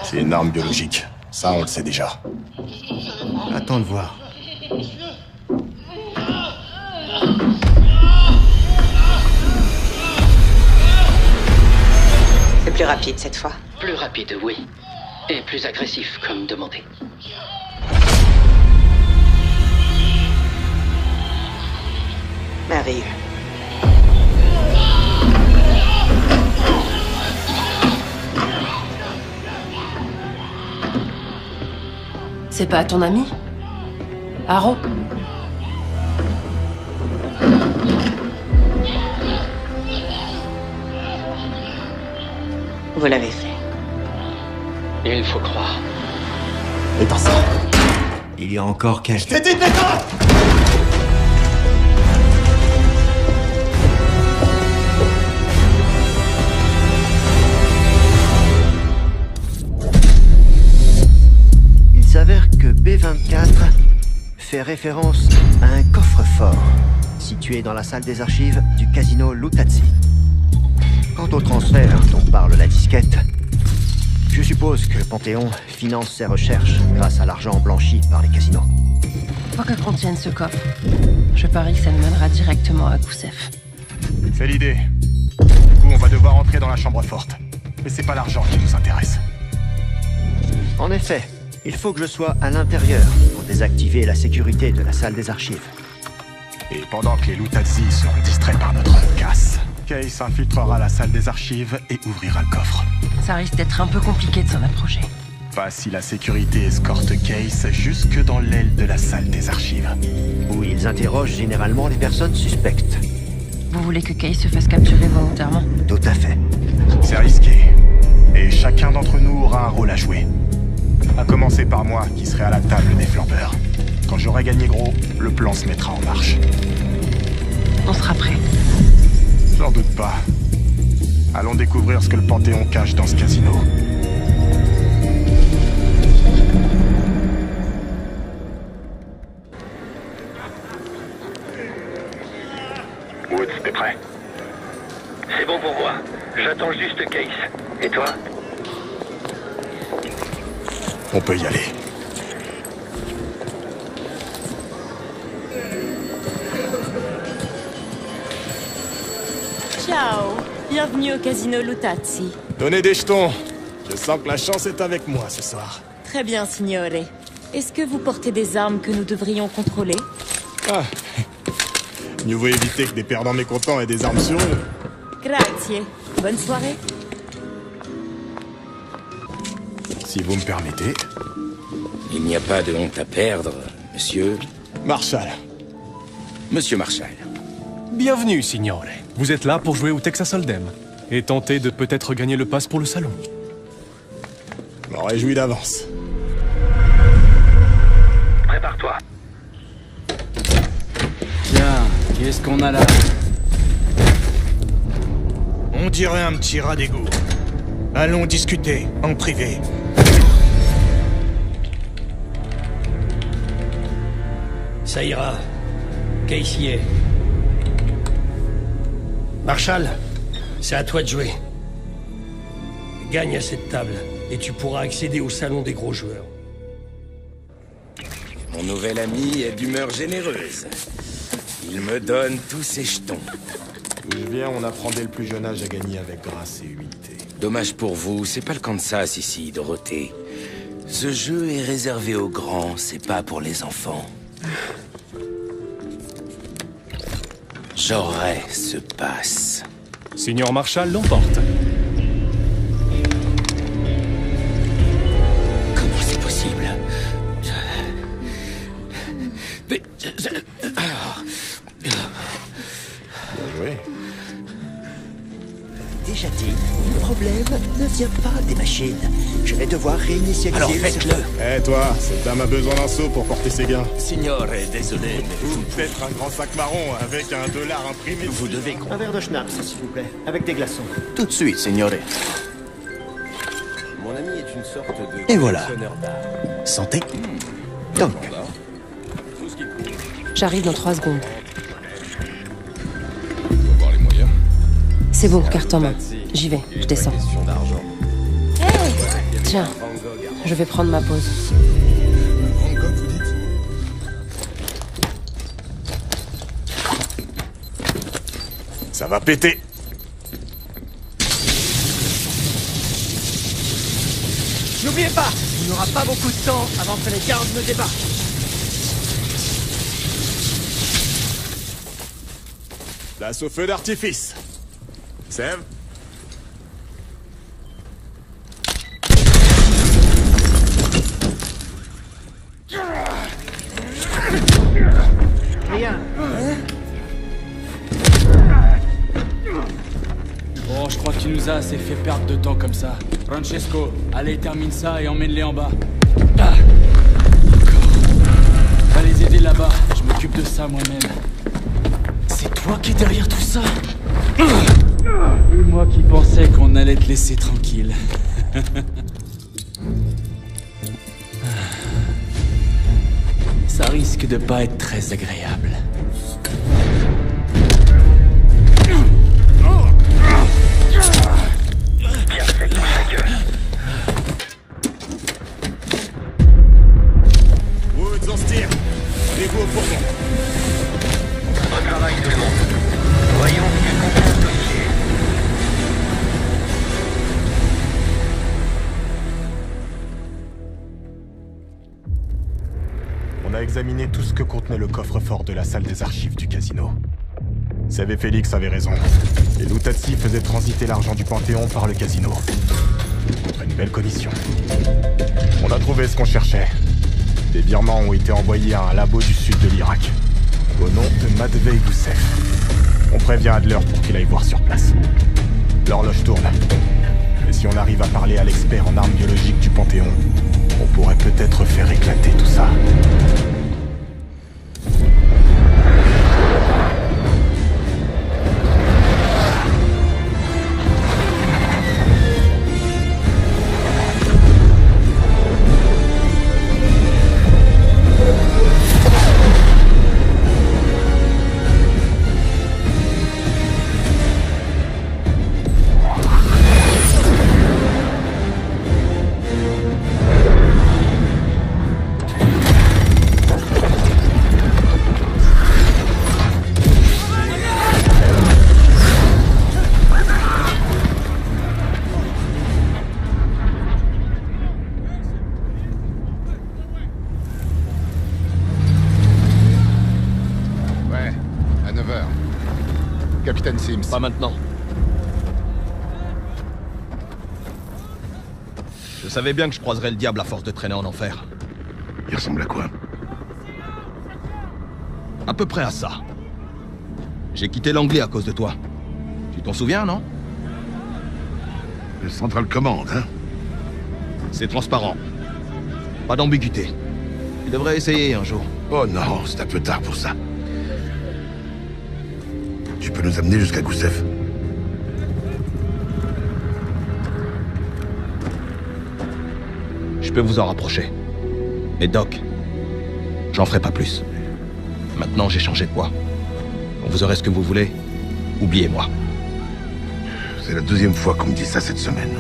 C'est une arme biologique. Ça, on le sait déjà.
Attends de voir.
C'est plus rapide cette fois.
Plus rapide, oui. Et plus agressif, comme demandé.
Merveilleux.
C'est pas ton ami? Aaron?
Vous l'avez fait.
Il faut croire.
Éteins ça. Il y a encore quelques...
T'es dit d'éteindre!
fait référence à un coffre-fort situé dans la salle des archives du casino Lutazzi. Quant au transfert dont parle la disquette, je suppose que le Panthéon finance ses recherches grâce à l'argent blanchi par les casinos.
Quoi que contienne ce coffre, je parie que ça nous mènera directement à Gusev.
C'est l'idée. Du coup, on va devoir entrer dans la chambre forte. Mais c'est pas l'argent qui nous intéresse.
En effet, il faut que je sois à l'intérieur pour désactiver la sécurité de la salle des archives.
Et pendant que les Lutazzi seront distraits par notre casse, Case infiltrera la salle des archives et ouvrira le coffre.
Ça risque d'être un peu compliqué de s'en approcher.
Pas si la sécurité escorte Case jusque dans l'aile de la salle des archives.
Où ils interrogent généralement les personnes suspectes.
Vous voulez que Case se fasse capturer volontairement?
Tout à fait.
C'est risqué. Et chacun d'entre nous aura un rôle à jouer. À commencer par moi, qui serai à la table des flampeurs. Quand j'aurai gagné gros, le plan se mettra en marche.
On sera prêt.
J'en doute pas. Allons découvrir ce que le Panthéon cache dans ce casino.
Woods, t'es prêt? C'est bon pour moi. J'attends juste Case. Et toi?
On peut y aller.
Ciao. Bienvenue au casino Lutazzi.
Donnez des jetons. Je sens que la chance est avec moi ce soir.
Très bien, signore. Est-ce que vous portez des armes que nous devrions contrôler?
Ah. Mieux vaut éviter que des perdants mécontents aient des armes sur eux.
Grazie. Bonne soirée.
Si vous me permettez.
Il n'y a pas de honte à perdre, monsieur...
Marshall.
Monsieur Marshall.
Bienvenue, signore. Vous êtes là pour jouer au Texas Hold'em et tenter de peut-être gagner le pass pour le salon.
Je m'en réjouis d'avance.
Prépare-toi.
Tiens, qu'est-ce qu'on a là?
On dirait un petit rat d'égout. Allons discuter, en privé.
Ça ira. Case y est. Marshall, c'est à toi de jouer. Gagne à cette table, et tu pourras accéder au salon des gros joueurs.
Mon nouvel ami est d'humeur généreuse. Il me donne tous ses jetons.
D'où je viens, on apprend dès le plus jeune âge à gagner avec grâce et humilité.
Dommage pour vous, c'est pas le Kansas ici, Dorothée. Ce jeu est réservé aux grands, c'est pas pour les enfants. J'aurai ce passe.
Signor Marshall l'emporte.
Comment c'est possible? Mais...
Bien joué.
Déjà dit, le problème ne vient pas des machines. Je vais devoir réinitialiser
Alors
le
faites-le.
serveur.
Eh toi, cette dame a besoin d'un seau pour porter ses gains.
Signore, désolé, mais...
Ou peut-être un grand sac marron avec $1 imprimé.
Vous devez...
Un verre de schnapps, s'il vous plaît, avec des glaçons.
Tout de suite, signore.
Mon ami est une sorte de...
Et voilà.
collectionneur d'art.
Santé. Donc,
J'arrive dans 3 secondes.
Voir les moyens.
C'est bon, carte en main. J'y vais, je descends.
Question d'argent.
Tiens, je vais prendre ma pause.
Van Gogh, vous dites?
Ça va péter.
n'oubliez pas, il n'y aura pas beaucoup de temps avant que les gardes ne débarquent.
Place au feu d'artifice. Sève.
Rien.
Bon, je crois que tu nous as assez fait perdre de temps comme ça. Francesco, allez, termine ça et emmène-les en bas. Ah. Encore. Va les aider là-bas, je m'occupe de ça moi-même. C'est toi qui es derrière tout ça? Et moi qui pensais qu'on allait te laisser tranquille. Ça risque de pas être très agréable.
Woods en stir. Rendez-vous au fourgon.
Bon travail tout le monde. Voyons ce qu'on peut dossier.
On a examiné tout ce que contenait le coffre-fort de la salle des archives du casino. Sève et Félix avaient raison. Les Luttazzi faisaient transiter l'argent du Panthéon par le casino. Contre une belle commission. On a trouvé ce qu'on cherchait. Des virements ont été envoyés à un labo du sud de l'Irak. Au nom de Matvei Goussev. On prévient Adler pour qu'il aille voir sur place. L'horloge tourne. Et si on arrive à parler à l'expert en armes biologiques du Panthéon, on pourrait peut-être faire éclater tout ça.
Capitaine Sims.
Pas maintenant.
Je savais bien que je croiserais le diable à force de traîner en enfer.
Il ressemble à quoi?
À peu près à ça. J'ai quitté l'Anglie à cause de toi. Tu t'en souviens, non?
Le Central Command, hein?
C'est transparent. Pas d'ambiguïté. Tu devrais essayer un jour.
Oh non, c'est un peu tard pour ça. Tu peux nous amener jusqu'à Goussev.
Je peux vous en rapprocher. Mais Doc, j'en ferai pas plus. Maintenant, j'ai changé de voie. Quand vous aurez ce que vous voulez, oubliez-moi.
C'est la deuxième fois qu'on me dit ça cette semaine.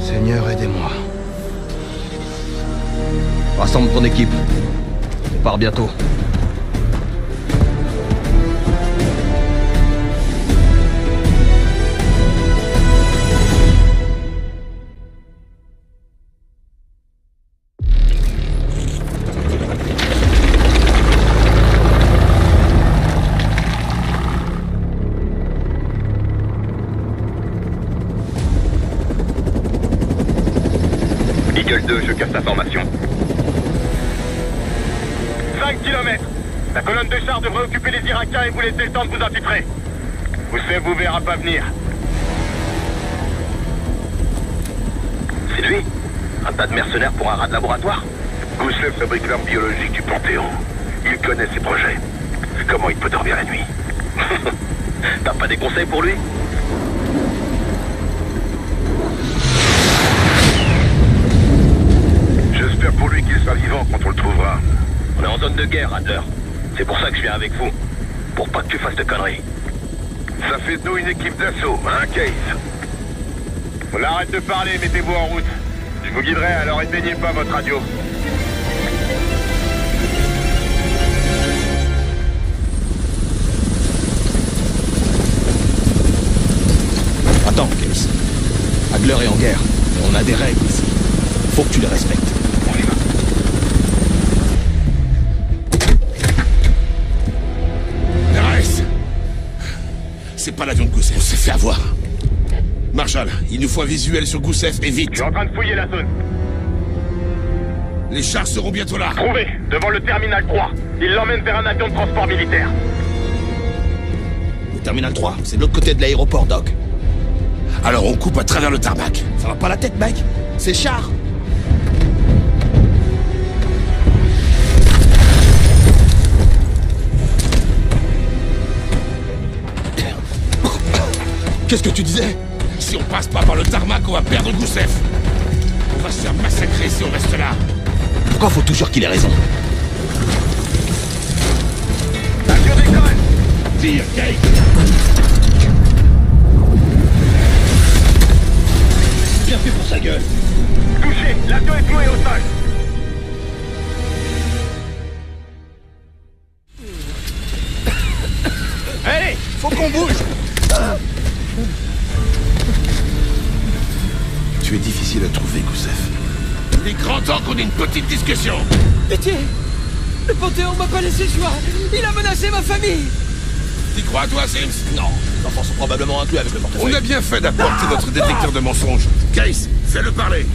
Seigneur, aidez-moi. Rassemble ton équipe. On part bientôt.
Eagle 2, je capte l'information. 5 km. La colonne de chars devrait occuper les Irakiens et vous laisser le temps de vous infiltrer. Goussev vous verra pas venir.
C'est lui? Un tas de mercenaires pour un rat de laboratoire?
Goussev fabrique l'arme biologique du Panthéon. Il connaît ses projets. Comment il peut dormir la nuit?
T'as pas des conseils pour lui?
J'espère pour lui qu'il sera vivant quand on le trouvera.
On est en zone de guerre, Adler. C'est pour ça que je viens avec vous. Pour pas que tu fasses de conneries.
Ça fait de nous une équipe d'assaut, hein, Case?
On arrête de parler, mettez-vous en route. Je vous guiderai, alors éteignez pas votre radio.
Attends, Case. Adler est en guerre. Et on a des règles ici. Faut que tu les respectes. On y va.
RS! C'est pas l'avion de Goussev, on s'est fait avoir. Marshall, il nous faut un visuel sur Goussev et vite.
Je suis en train de fouiller la zone.
Les chars seront bientôt là.
Trouvé, devant le terminal 3. Il l'emmène vers un avion de transport militaire.
Le terminal 3, c'est de l'autre côté de l'aéroport, Doc.
Alors on coupe à travers le tarmac.
Ça va pas la tête, mec. C'est char.
Qu'est-ce que tu disais? Si on passe pas par le tarmac, on va perdre Goussev. On va se faire massacrer si on reste là.
Pourquoi faut toujours qu'il ait raison?
Avion décolle!
Tire, Kate!
Bien fait pour sa gueule.
Touché! L'avion est cloué au sol!
Allez, faut qu'on bouge!
Tu es difficile à trouver, Goussef. Il est grand temps qu'on ait une petite discussion.
Pitié! Le Panthéon m'a pas laissé le choix! Il a menacé ma famille!
T'y crois, toi, Sims?
Non, les enfants sont probablement inclus avec le portefeuille.
On a bien fait d'apporter notre détecteur de mensonges. Case, fais-le parler.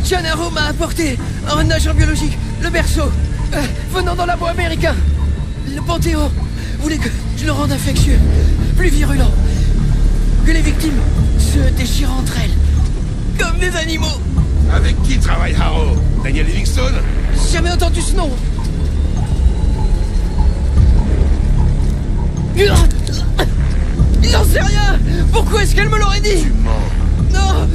Gennaro m'a apporté un agent biologique, le berceau, venant d'un labo américain. Le Panthéon voulait que je le rende infectieux, plus virulent, que les victimes se déchirent entre elles, comme des animaux.
Avec qui travaille Harrow? Daniel Livingstone?
J'ai jamais entendu ce nom. J'en sais rien. Pourquoi est-ce qu'elle me l'aurait dit?
Tu mens.
Non,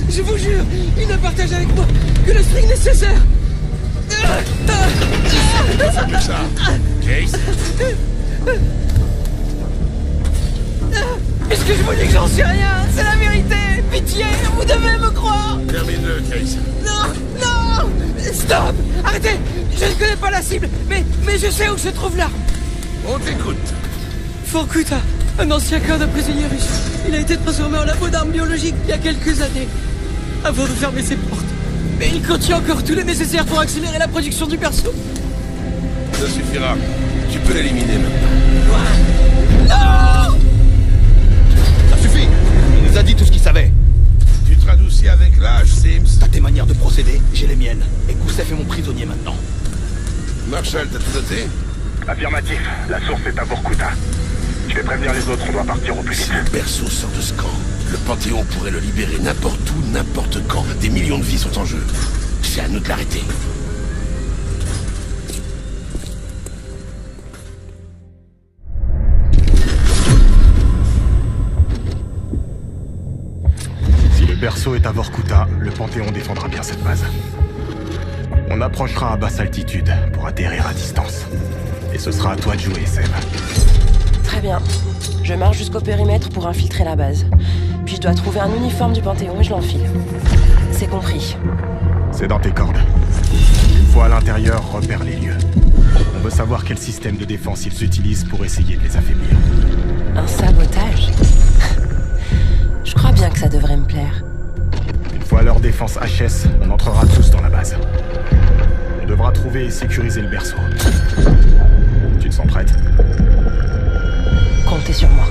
je vous jure, il ne partage avec moi que le strict nécessaire.
C'est plus ça. Case?
Est-ce que je vous dis que j'en sais rien? C'est la vérité. Pitié, vous devez me croire.
Termine-le, Case.
Non, non. Stop. Arrêtez. Je ne connais pas la cible, mais je sais où se trouve l'arme.
On t'écoute.
Vorkuta, un ancien camp de prisonniers russes. Il a été transformé en labo d'armes biologiques il y a quelques années, avant de fermer ses portes. Mais il contient encore tout le nécessaire pour accélérer la production du berceau.
Ça suffira. Tu peux l'éliminer maintenant.
Non!
Ça suffit. Il nous a dit tout ce qu'il savait.
Tu te radoucis avec l'âge, Sims.
T'as tes manières de procéder, j'ai les miennes. Et Goussef est mon prisonnier maintenant.
Marshall, t'as tout noté?
Affirmatif. La source est à Vorkuta. Je vais prévenir les autres, on doit partir au plus vite.
Si le berceau sort de ce camp, le Panthéon pourrait le libérer n'importe où, n'importe quand. Des millions de vies sont en jeu. C'est à nous de l'arrêter.
Si le berceau est à Vorkuta, le Panthéon défendra bien cette base. On approchera à basse altitude pour atterrir à distance. Et ce sera à toi de jouer, Seb.
Très bien. Je marche jusqu'au périmètre pour infiltrer la base. Puis je dois trouver un uniforme du Panthéon et je l'enfile. C'est compris.
C'est dans tes cordes. Une fois à l'intérieur, repère les lieux. On veut savoir quel système de défense ils utilisent pour essayer de les affaiblir.
Un sabotage? Je crois bien que ça devrait me plaire.
Une fois leur défense HS, on entrera tous dans la base. On devra trouver et sécuriser le berceau. Tu te sens prête?
Comptez sur moi.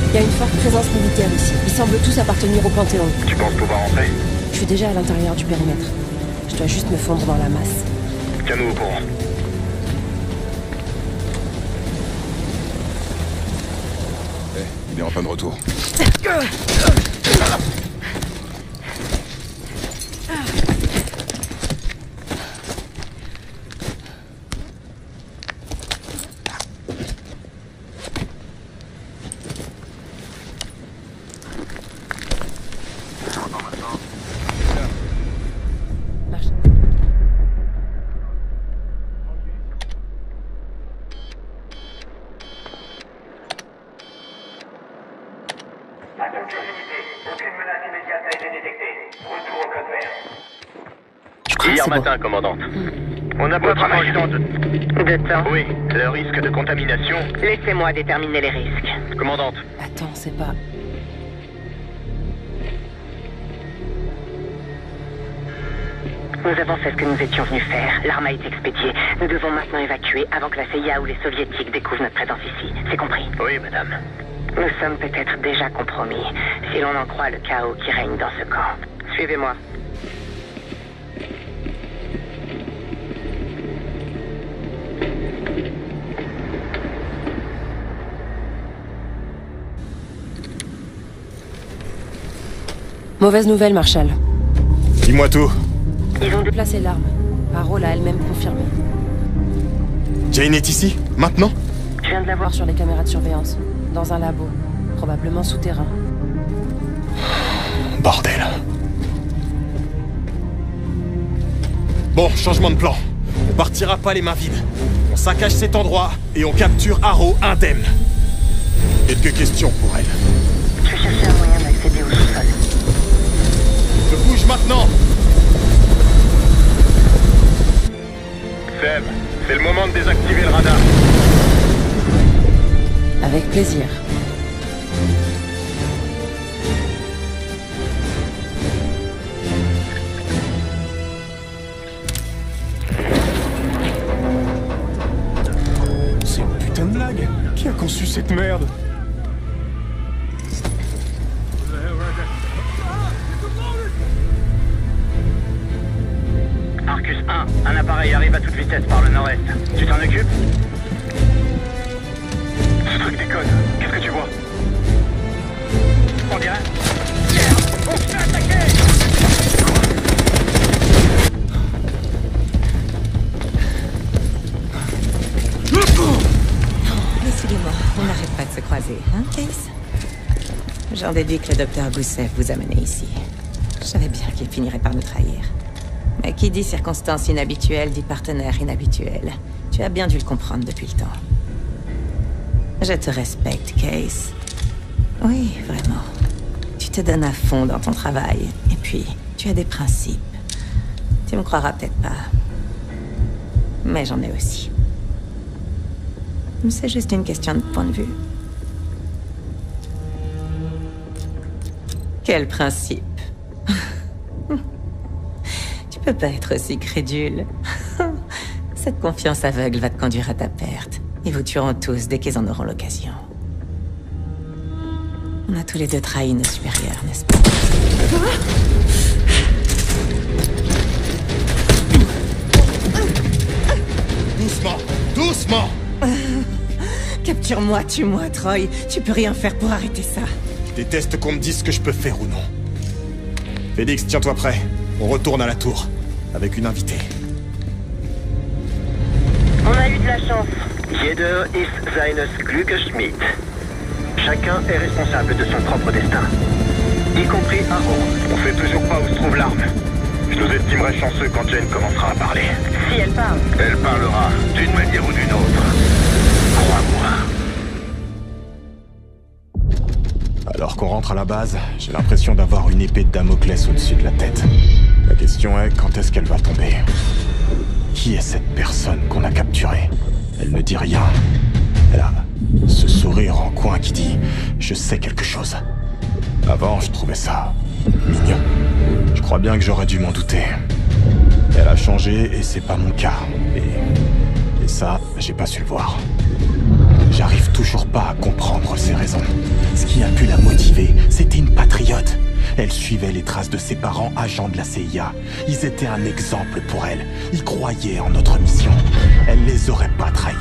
Il y a une forte présence militaire ici. Ils semblent tous appartenir au Panthéon.
Tu penses pouvoir entrer?
Je suis déjà à l'intérieur du périmètre. Je dois juste me fondre dans la masse.
Tiens-nous au courant.
Il est en panne de retour.
Hier matin, commandante. On n'a pas vraiment de...
De temps?
Oui, le risque de contamination.
Laissez-moi déterminer les risques.
Commandante.
Attends, c'est pas...
Nous avons fait ce que nous étions venus faire. L'arme a été expédiée. Nous devons maintenant évacuer avant que la CIA ou les soviétiques découvrent notre présence ici. C'est compris?
Oui, madame.
Nous sommes peut-être déjà compromis, si l'on en croit le chaos qui règne dans ce camp. Suivez-moi.
Mauvaise nouvelle, Marshall.
Dis-moi tout.
Ils ont déplacé l'arme. Harrow l'a elle-même confirmé.
Jane est ici, maintenant?
Je viens de la voir sur les caméras de surveillance. Dans un labo. Probablement souterrain.
Bordel. Bon, changement de plan. On partira pas les mains vides. On saccage cet endroit et on capture Harrow indemne. Quelques questions pour elle.
Je vais chercher un moyen d'accéder au sous-sol.
Je bouge maintenant.
Seb, c'est le moment de désactiver le radar.
Avec plaisir.
C'est une putain de blague. Qui a conçu cette merde?
Arcus 1, un appareil arrive à toute vitesse par le nord-est. Tu t'en occupes? Ce truc déconne. Qu'est-ce que tu vois? On dirait... On se fait attaquer!
Décidément, on n'arrête pas de se croiser, hein, Case? J'en déduis que le docteur Gousseff vous a mené ici. Je savais bien qu'il finirait par nous trahir. Mais qui dit circonstances inhabituelles dit partenaire inhabituel. Tu as bien dû le comprendre depuis le temps. Je te respecte, Case. Oui, vraiment. Tu te donnes à fond dans ton travail. Et puis, tu as des principes. Tu me croiras peut-être pas. Mais j'en ai aussi. C'est juste une question de point de vue. Quel principe? Tu peux pas être aussi crédule. Cette confiance aveugle va te conduire à ta perte. Ils vous tueront tous dès qu'ils en auront l'occasion. On a tous les deux trahi nos supérieurs, n'est-ce pas?
Doucement, doucement.
Capture-moi, tue-moi, Troy. Tu peux rien faire pour arrêter ça.
Je déteste qu'on me dise ce que je peux faire ou non. Félix, tiens-toi prêt. On retourne à la tour. Avec une invitée.
On a eu de la chance.
Jeder ist seines Glückes Schmied. Chacun est responsable de son propre destin. Y compris Harrow.
On sait toujours pas où se trouve l'arme. Je nous estimerai chanceux quand Jane commencera à parler.
Si elle parle.
Elle parlera, d'une manière ou d'une autre. Crois-moi.
Alors qu'on rentre à la base, j'ai l'impression d'avoir une épée de Damoclès au-dessus de la tête. La question est, quand est-ce qu'elle va tomber? Qui est cette personne qu'on a capturée? Elle ne dit rien. Elle a ce sourire en coin qui dit « Je sais quelque chose ». Avant, je trouvais ça mignon. Je crois bien que j'aurais dû m'en douter. Elle a changé et c'est pas mon cas. Et ça, j'ai pas su le voir. J'arrive toujours pas à comprendre ses raisons. Ce qui a pu la motiver, c'était une patriote. Elle suivait les traces de ses parents agents de la CIA. Ils étaient un exemple pour elle. Ils croyaient en notre mission. Elle les aurait pas trahis.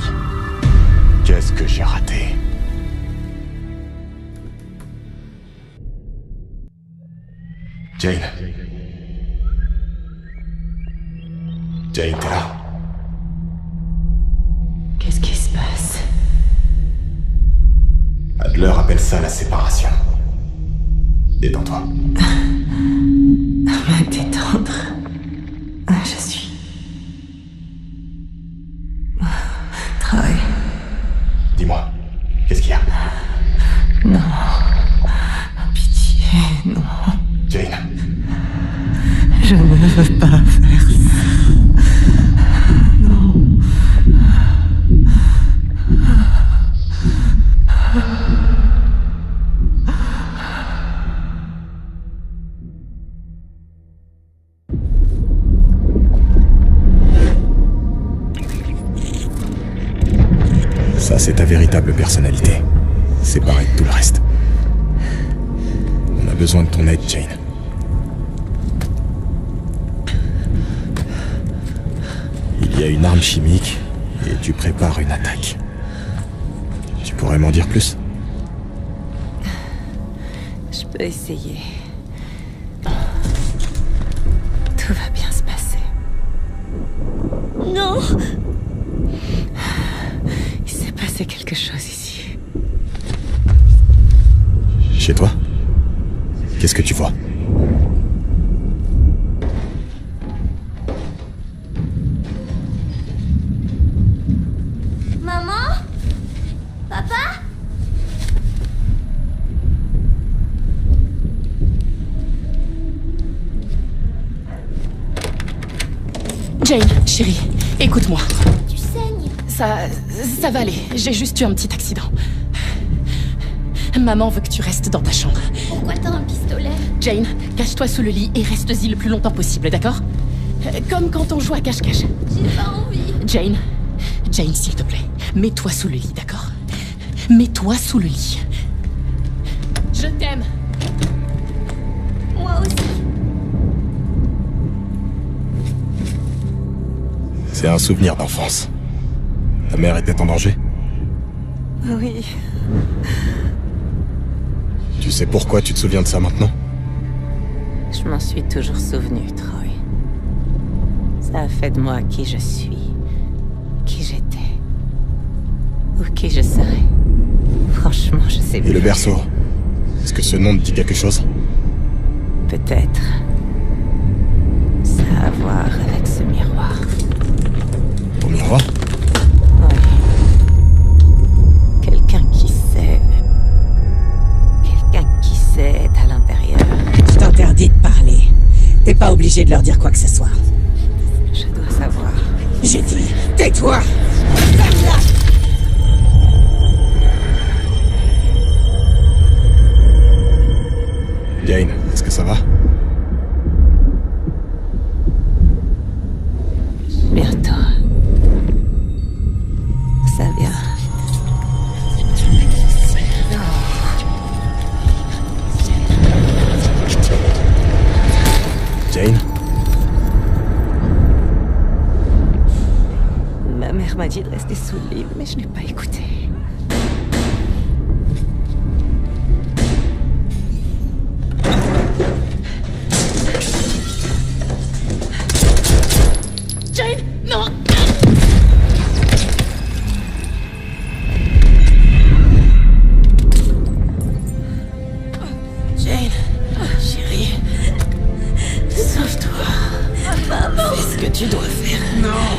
Qu'est-ce que j'ai raté? Jane. Jane, t'es là?
Qu'est-ce qui se passe?
Adler appelle ça la séparation. Détends-toi.
Me détendre. Je suis... Troy.
Dis-moi, qu'est-ce qu'il y a?
Non. Pitié, non.
Jane.
Je ne veux pas faire ça. Non.
Ça, c'est ta véritable personnalité. Séparée de tout le reste. On a besoin de ton aide, Jane. Il y a une arme chimique et tu prépares une attaque. Tu pourrais m'en dire plus?
Je peux essayer. Tout va bien se passer.
Non!
Il s'est passé quelque chose ici.
Chez toi? Qu'est-ce que tu vois?
Maman? Papa?
Jane, chérie, écoute-moi.
Tu saignes?
Ça va aller, j'ai juste eu un petit accident. Maman veut que tu restes dans ta chambre.
Pourquoi t'as un pistolet?
Jane, cache-toi sous le lit et reste-y le plus longtemps possible, d'accord? Comme quand on joue à cache-cache.
J'ai pas envie.
Jane, s'il te plaît, mets-toi sous le lit, d'accord? Mets-toi sous le lit. Je t'aime.
Moi aussi.
C'est un souvenir d'enfance. Ta mère était en danger?
Oui.
Tu sais pourquoi tu te souviens de ça maintenant?
Je m'en suis toujours souvenu, Troy. Ça a fait de moi qui je suis, qui j'étais, ou qui je serai. Franchement, je sais plus.
Et le berceau? Est-ce que ce nom te dit quelque chose?
Peut-être. Ça a à voir avec ce miroir.
Ton miroir?
Oui. Quelqu'un qui sait est à l'intérieur.
Je t'interdis de parler. T'es pas obligé de leur dire quoi que ce soit.
Je dois savoir.
J'ai dit, tais-toi!
Jane, est-ce que ça va?
Bientôt. Ça vient.
Jane?
Ma mère m'a dit de rester sous le lit, mais je n'ai pas écouté.
Jane, non! Jane, chérie, sauve-toi.
Maman!
Fais ce que tu dois faire.
Non!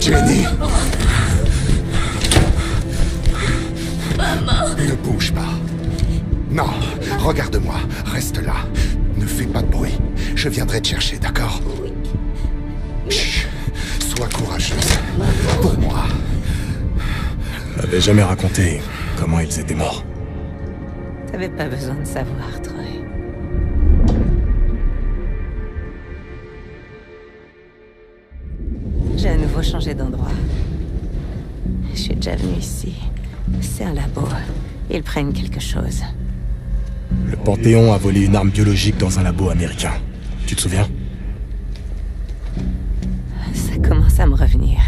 Jenny!
Maman!
Ne bouge pas. Non, regarde-moi, reste là. Ne fais pas de bruit. Je viendrai te chercher, d'accord? Chut, sois courageuse. Pour moi.
T'avais jamais raconté comment ils étaient morts.
T'avais pas besoin de savoir, Troy. J'ai à nouveau changé d'endroit. Je suis déjà venue ici. C'est un labo. Ils prennent quelque chose.
Le Panthéon a volé une arme biologique dans un labo américain. Tu te souviens?
Ça commence à me revenir.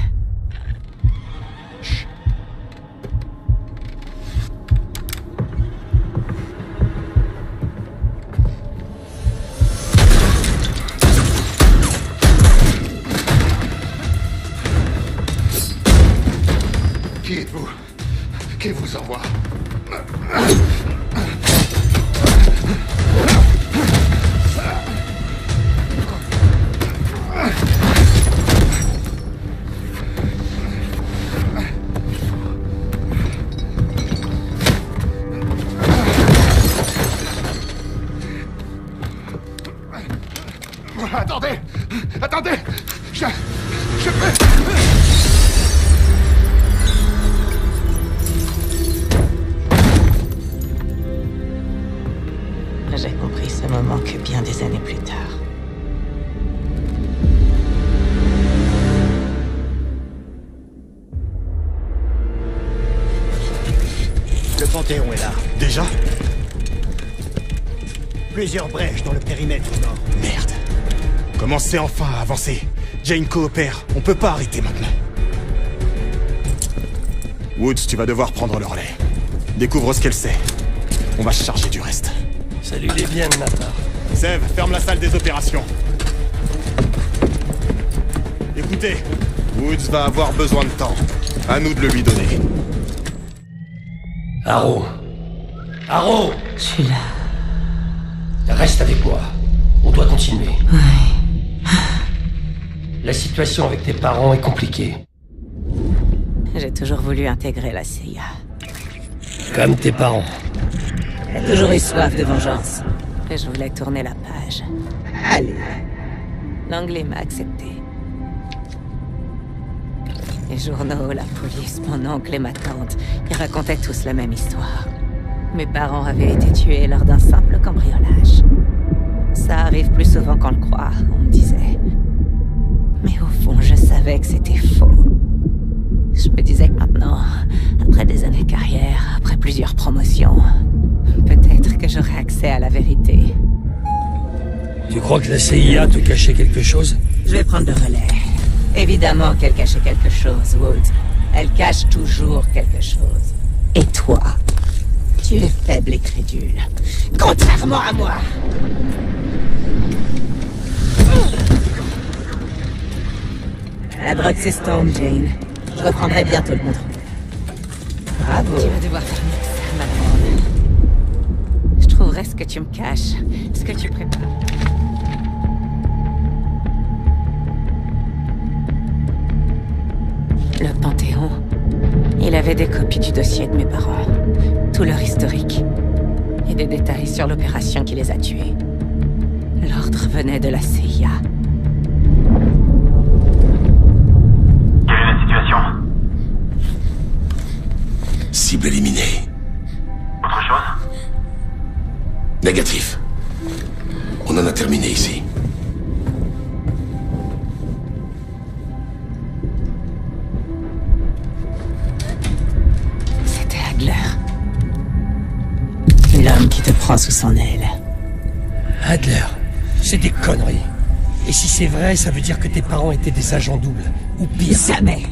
Qui êtes-vous? Qui vous envoie? Attendez! Attendez! Je peux...
J'ai compris ce moment que bien des années plus tard.
Le Panthéon est là.
Déjà?
Plusieurs brèches dans le périmètre nord.
Merde. Commencez enfin à avancer. Jane coopère. On peut pas arrêter maintenant. Woods, tu vas devoir prendre le relais. Découvre ce qu'elle sait. On va se charger du reste.
Salut les biens de ma part.
Sev, ferme la salle des opérations. Écoutez, Woods va avoir besoin de temps. À nous de le lui donner.
Harrow. Harrow!
Je suis là.
Reste avec moi. On doit continuer.
Ouais.
La situation avec tes parents est compliquée.
J'ai toujours voulu intégrer la CIA.
Comme tes parents.
T'as toujours eu soif de vengeance.
Et je voulais tourner la page.
Allez.
L'anglais m'a accepté. Les journaux, la police, mon oncle et ma tante, ils racontaient tous la même histoire. Mes parents avaient été tués lors d'un simple cambriolage. Ça arrive plus souvent qu'on le croit, on me disait. Mais au fond, je savais que c'était faux. Je me disais que maintenant, après des années de carrière, après plusieurs promotions, peut-être que j'aurais accès à la vérité.
Tu crois que la CIA te cachait quelque chose?
Je vais prendre le relais. Évidemment qu'elle cachait quelque chose, Woods. Elle cache toujours quelque chose. Et toi, tu es faible et crédule. Contrairement à moi.
La drogue s'estompe, Jane. Je reprendrai bientôt le contrôle. Bravo.
Tu vas devoir faire mieux que ça, ma grande. Je trouverai ce que tu me caches, ce que tu prépares. Le Panthéon. Il avait des copies du dossier de mes parents. Tout leur historique. Et des détails sur l'opération qui les a tués. L'ordre venait de la CIA.
Quelle est la situation?
Cible éliminée.
Autre chose?
Négatif. On en a terminé ici.
C'était Adler. L'homme qui te prend sous son aile.
Adler, c'est des conneries. Et si c'est vrai, ça veut dire que tes parents étaient des agents doubles. Ou pire.
Jamais.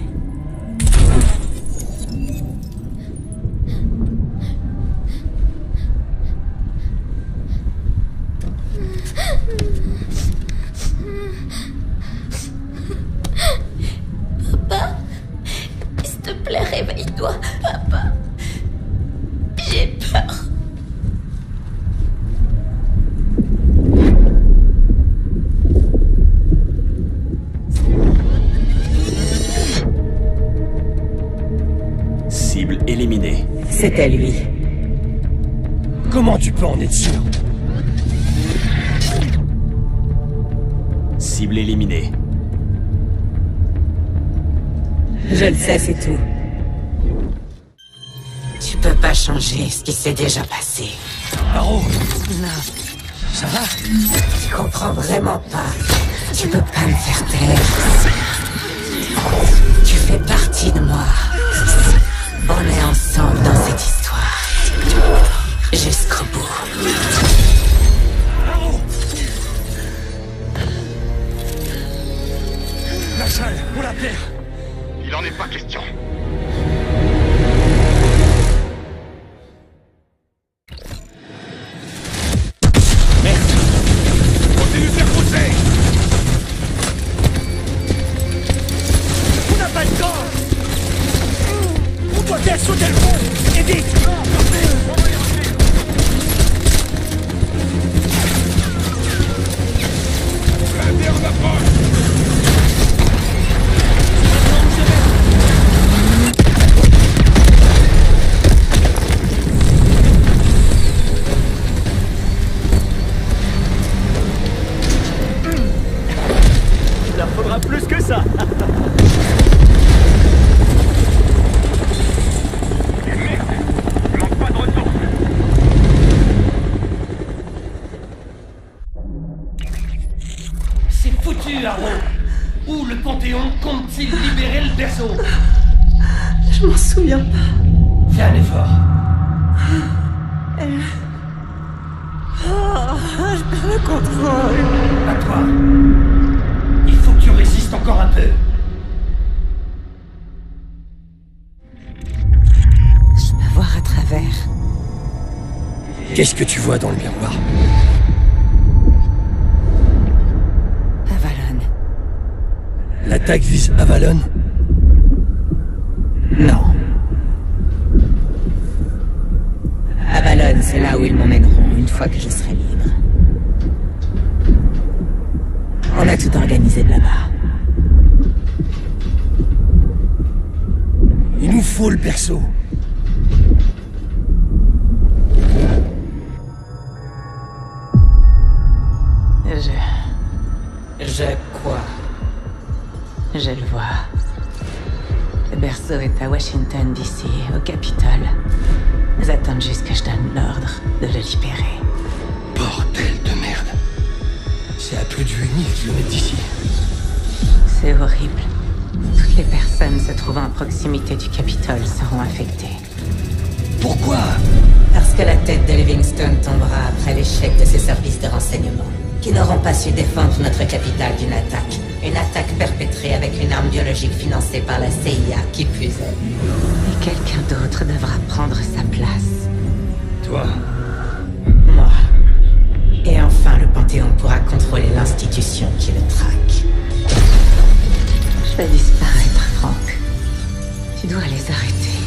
Papa, s'il te plaît, réveille-toi, papa. J'ai peur.
Cible éliminée.
C'était lui.
Comment tu peux en être sûr?
Cible éliminée.
Je le sais, c'est tout.
Tu peux pas changer ce qui s'est déjà passé.
Harrow!
Non.
Ça va?
Tu comprends vraiment pas. Tu peux pas me faire taire. Tu fais partie de moi. On est ensemble dans cette histoire. Jusqu'au bout.
La salle, on la perd.
Il en est pas question.
Continue de faire pousser. On n'a pas le temps. On doit bien sauter le pont. Et vite. Blindé en approche. Il leur faudra plus que ça.
C'est foutu, Harrow. Où le Panthéon compte-t-il libérer le berceau?
Je m'en souviens pas.
Fais un effort.
Je perds le contrôle.
Pas toi. Il faut que tu résistes encore un peu.
Je peux voir à travers.
Qu'est-ce que tu vois dans le miroir? L'attaque vise Avalon?
Non. Avalon, c'est là où ils m'emmèneront une fois que je serai libre. On a tout organisé de là-bas.
Il nous faut le perso.
Je quoi? Je le vois. Le berceau est à Washington, D.C., au Capitole. Ils attendent juste que je donne l'ordre de le libérer.
Bordel de merde. C'est à plus de 8000 km d'ici.
C'est horrible. Toutes les personnes se trouvant à proximité du Capitole seront affectées.
Pourquoi?
Parce que la tête de Livingstone tombera après l'échec de ses services de renseignement, qui n'auront pas su défendre notre capitale d'une attaque. Une attaque perpétrée avec une arme biologique financée par la CIA, qui plus est.
Et quelqu'un d'autre devra prendre sa place.
Toi?
Moi. Et enfin, le Panthéon pourra contrôler l'institution qui le traque.
Je vais disparaître, Frank. Tu dois les arrêter.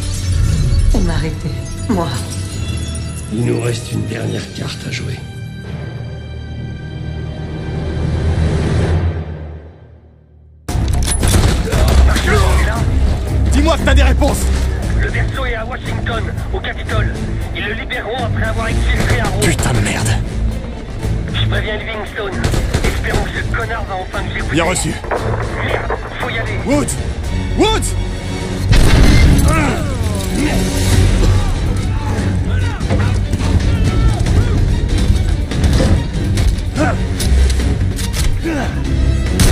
Et m'arrêter, moi.
Il nous reste une dernière carte à jouer.
Dis-moi que t'as des réponses! Le berceau est à Washington, au Capitole. Ils le libéreront après avoir exfiltré un rond.
Putain de merde.
Je préviens Livingstone. Espérons que ce connard va enfin nous écouter.
Bien reçu.
Merde, faut y aller.
Woods! Woods!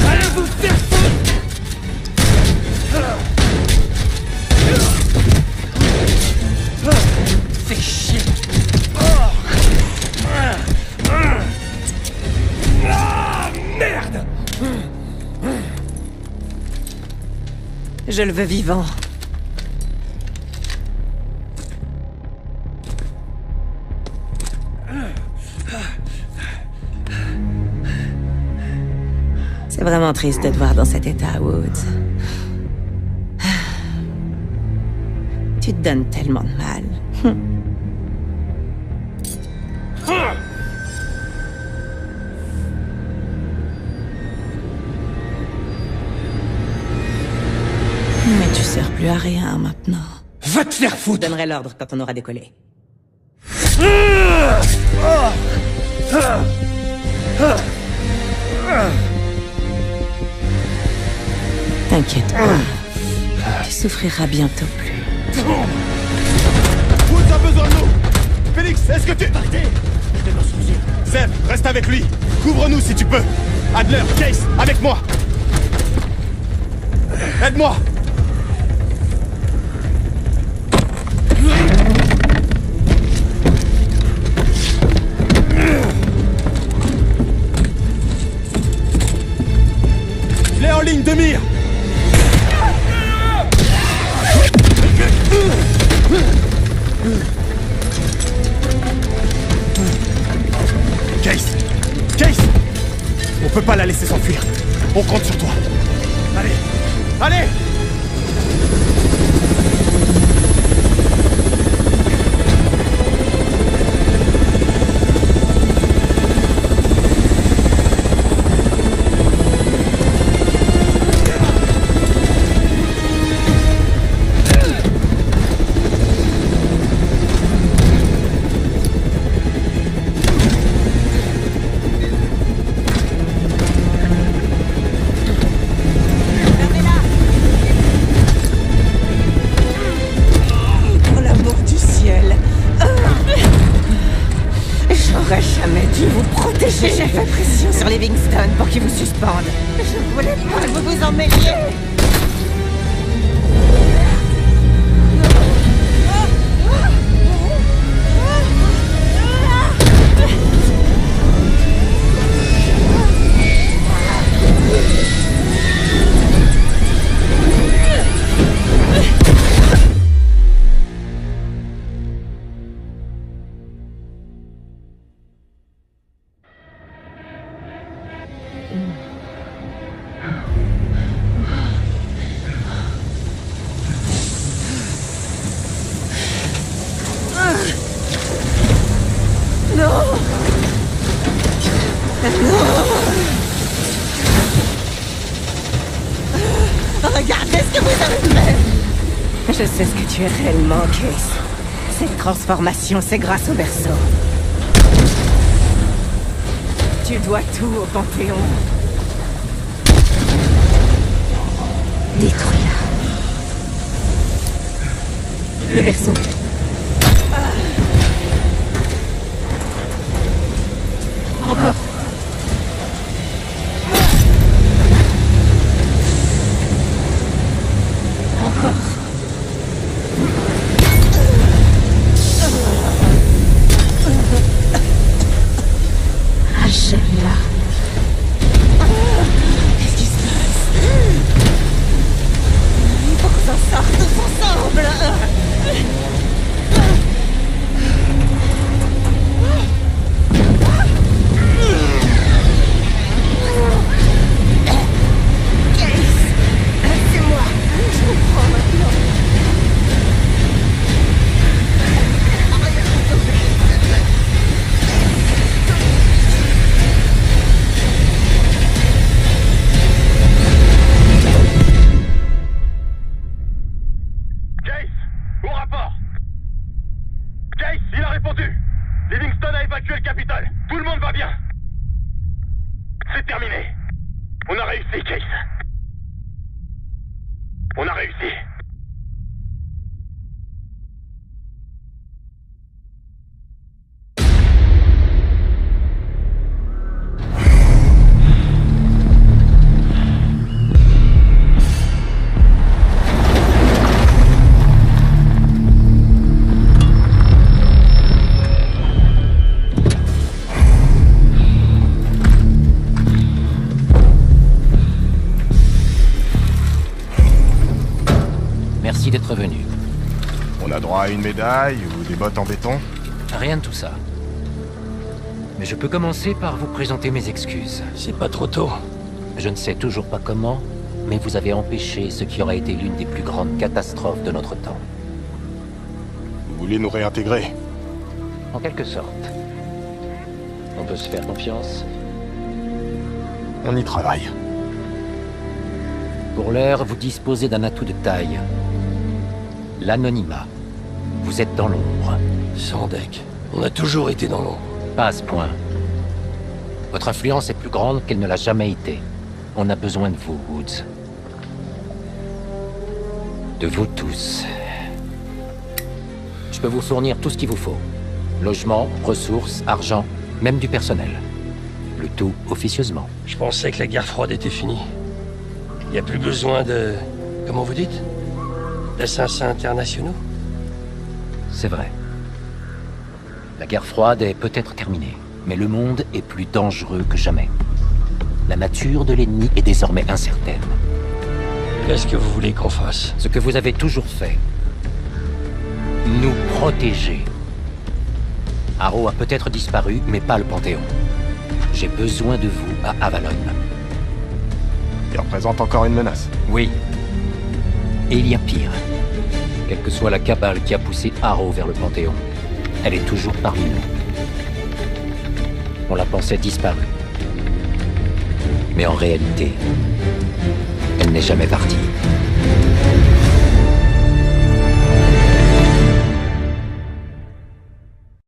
Allez vous faire foutre! Fais chier! Merde!
Je le veux vivant. C'est vraiment triste de te voir dans cet état, Woods. Tu te donnes tellement de mal. Mais tu sers plus à rien maintenant.
Va te faire foutre!
Je donnerai l'ordre quand on aura décollé.
T'inquiète pas. Tu souffriras bientôt plus.
Woods a besoin de nous! Félix, est-ce que tu... Partez! Je vais m'en soucier. Zeb, reste avec lui. Couvre-nous si tu peux. Adler, Case, avec moi. Aide-moi! Je l'ai en ligne de mire! Case! Case! On peut pas la laisser s'enfuir. On compte sur toi. Allez! Allez!
J'ai fait pression sur Livingstone pour qu'il vous suspende. Je voulais pas que vous vous en mêliez. Regardez ce que vous avez fait! Je sais ce que tu es réellement, Case. Cette transformation, c'est grâce au berceau. Tu dois tout au Panthéon.
Détruis-la. Le berceau. Encore. Encore. Achève-la.
Qu'est-ce qui se passe? Il faut qu'on s'en sorte tous ensemble. C'est moi. Je comprends maintenant.
Case, au rapport. Case, il a répondu. Livingston a évacué le capital. Tout le monde va bien. C'est terminé. On a réussi, Case. On a réussi.
Merci d'être venu.
On a droit à une médaille ou des bottes en béton?
Rien de tout ça. Mais je peux commencer par vous présenter mes excuses.
C'est pas trop tôt.
Je ne sais toujours pas comment, mais vous avez empêché ce qui aurait été l'une des plus grandes catastrophes de notre temps.
Vous voulez nous réintégrer?
En quelque sorte. On peut se faire confiance.
On y travaille.
Pour l'heure, vous disposez d'un atout de taille. L'anonymat. Vous êtes dans l'ombre.
Sans deck. On a toujours été dans l'ombre.
Pas à ce point. Votre influence est plus grande qu'elle ne l'a jamais été. On a besoin de vous, Woods. De vous tous. Je peux vous fournir tout ce qu'il vous faut. Logement, ressources, argent, même du personnel. Le tout officieusement.
Je pensais que la guerre froide était finie. Il n'y a plus besoin de... Comment vous dites? D'assassins internationaux?
C'est vrai. La guerre froide est peut-être terminée, mais le monde est plus dangereux que jamais. La nature de l'ennemi est désormais incertaine.
Qu'est-ce que vous voulez qu'on fasse?
Ce que vous avez toujours fait. Nous protéger. Harrow a peut-être disparu, mais pas le Panthéon. J'ai besoin de vous à Avalon.
Il représente encore une menace.
Oui. Et il y a pire. Quelle que soit la cabale qui a poussé Harrow vers le Panthéon, elle est toujours parmi nous. On la pensait disparue. Mais en réalité, elle n'est jamais partie.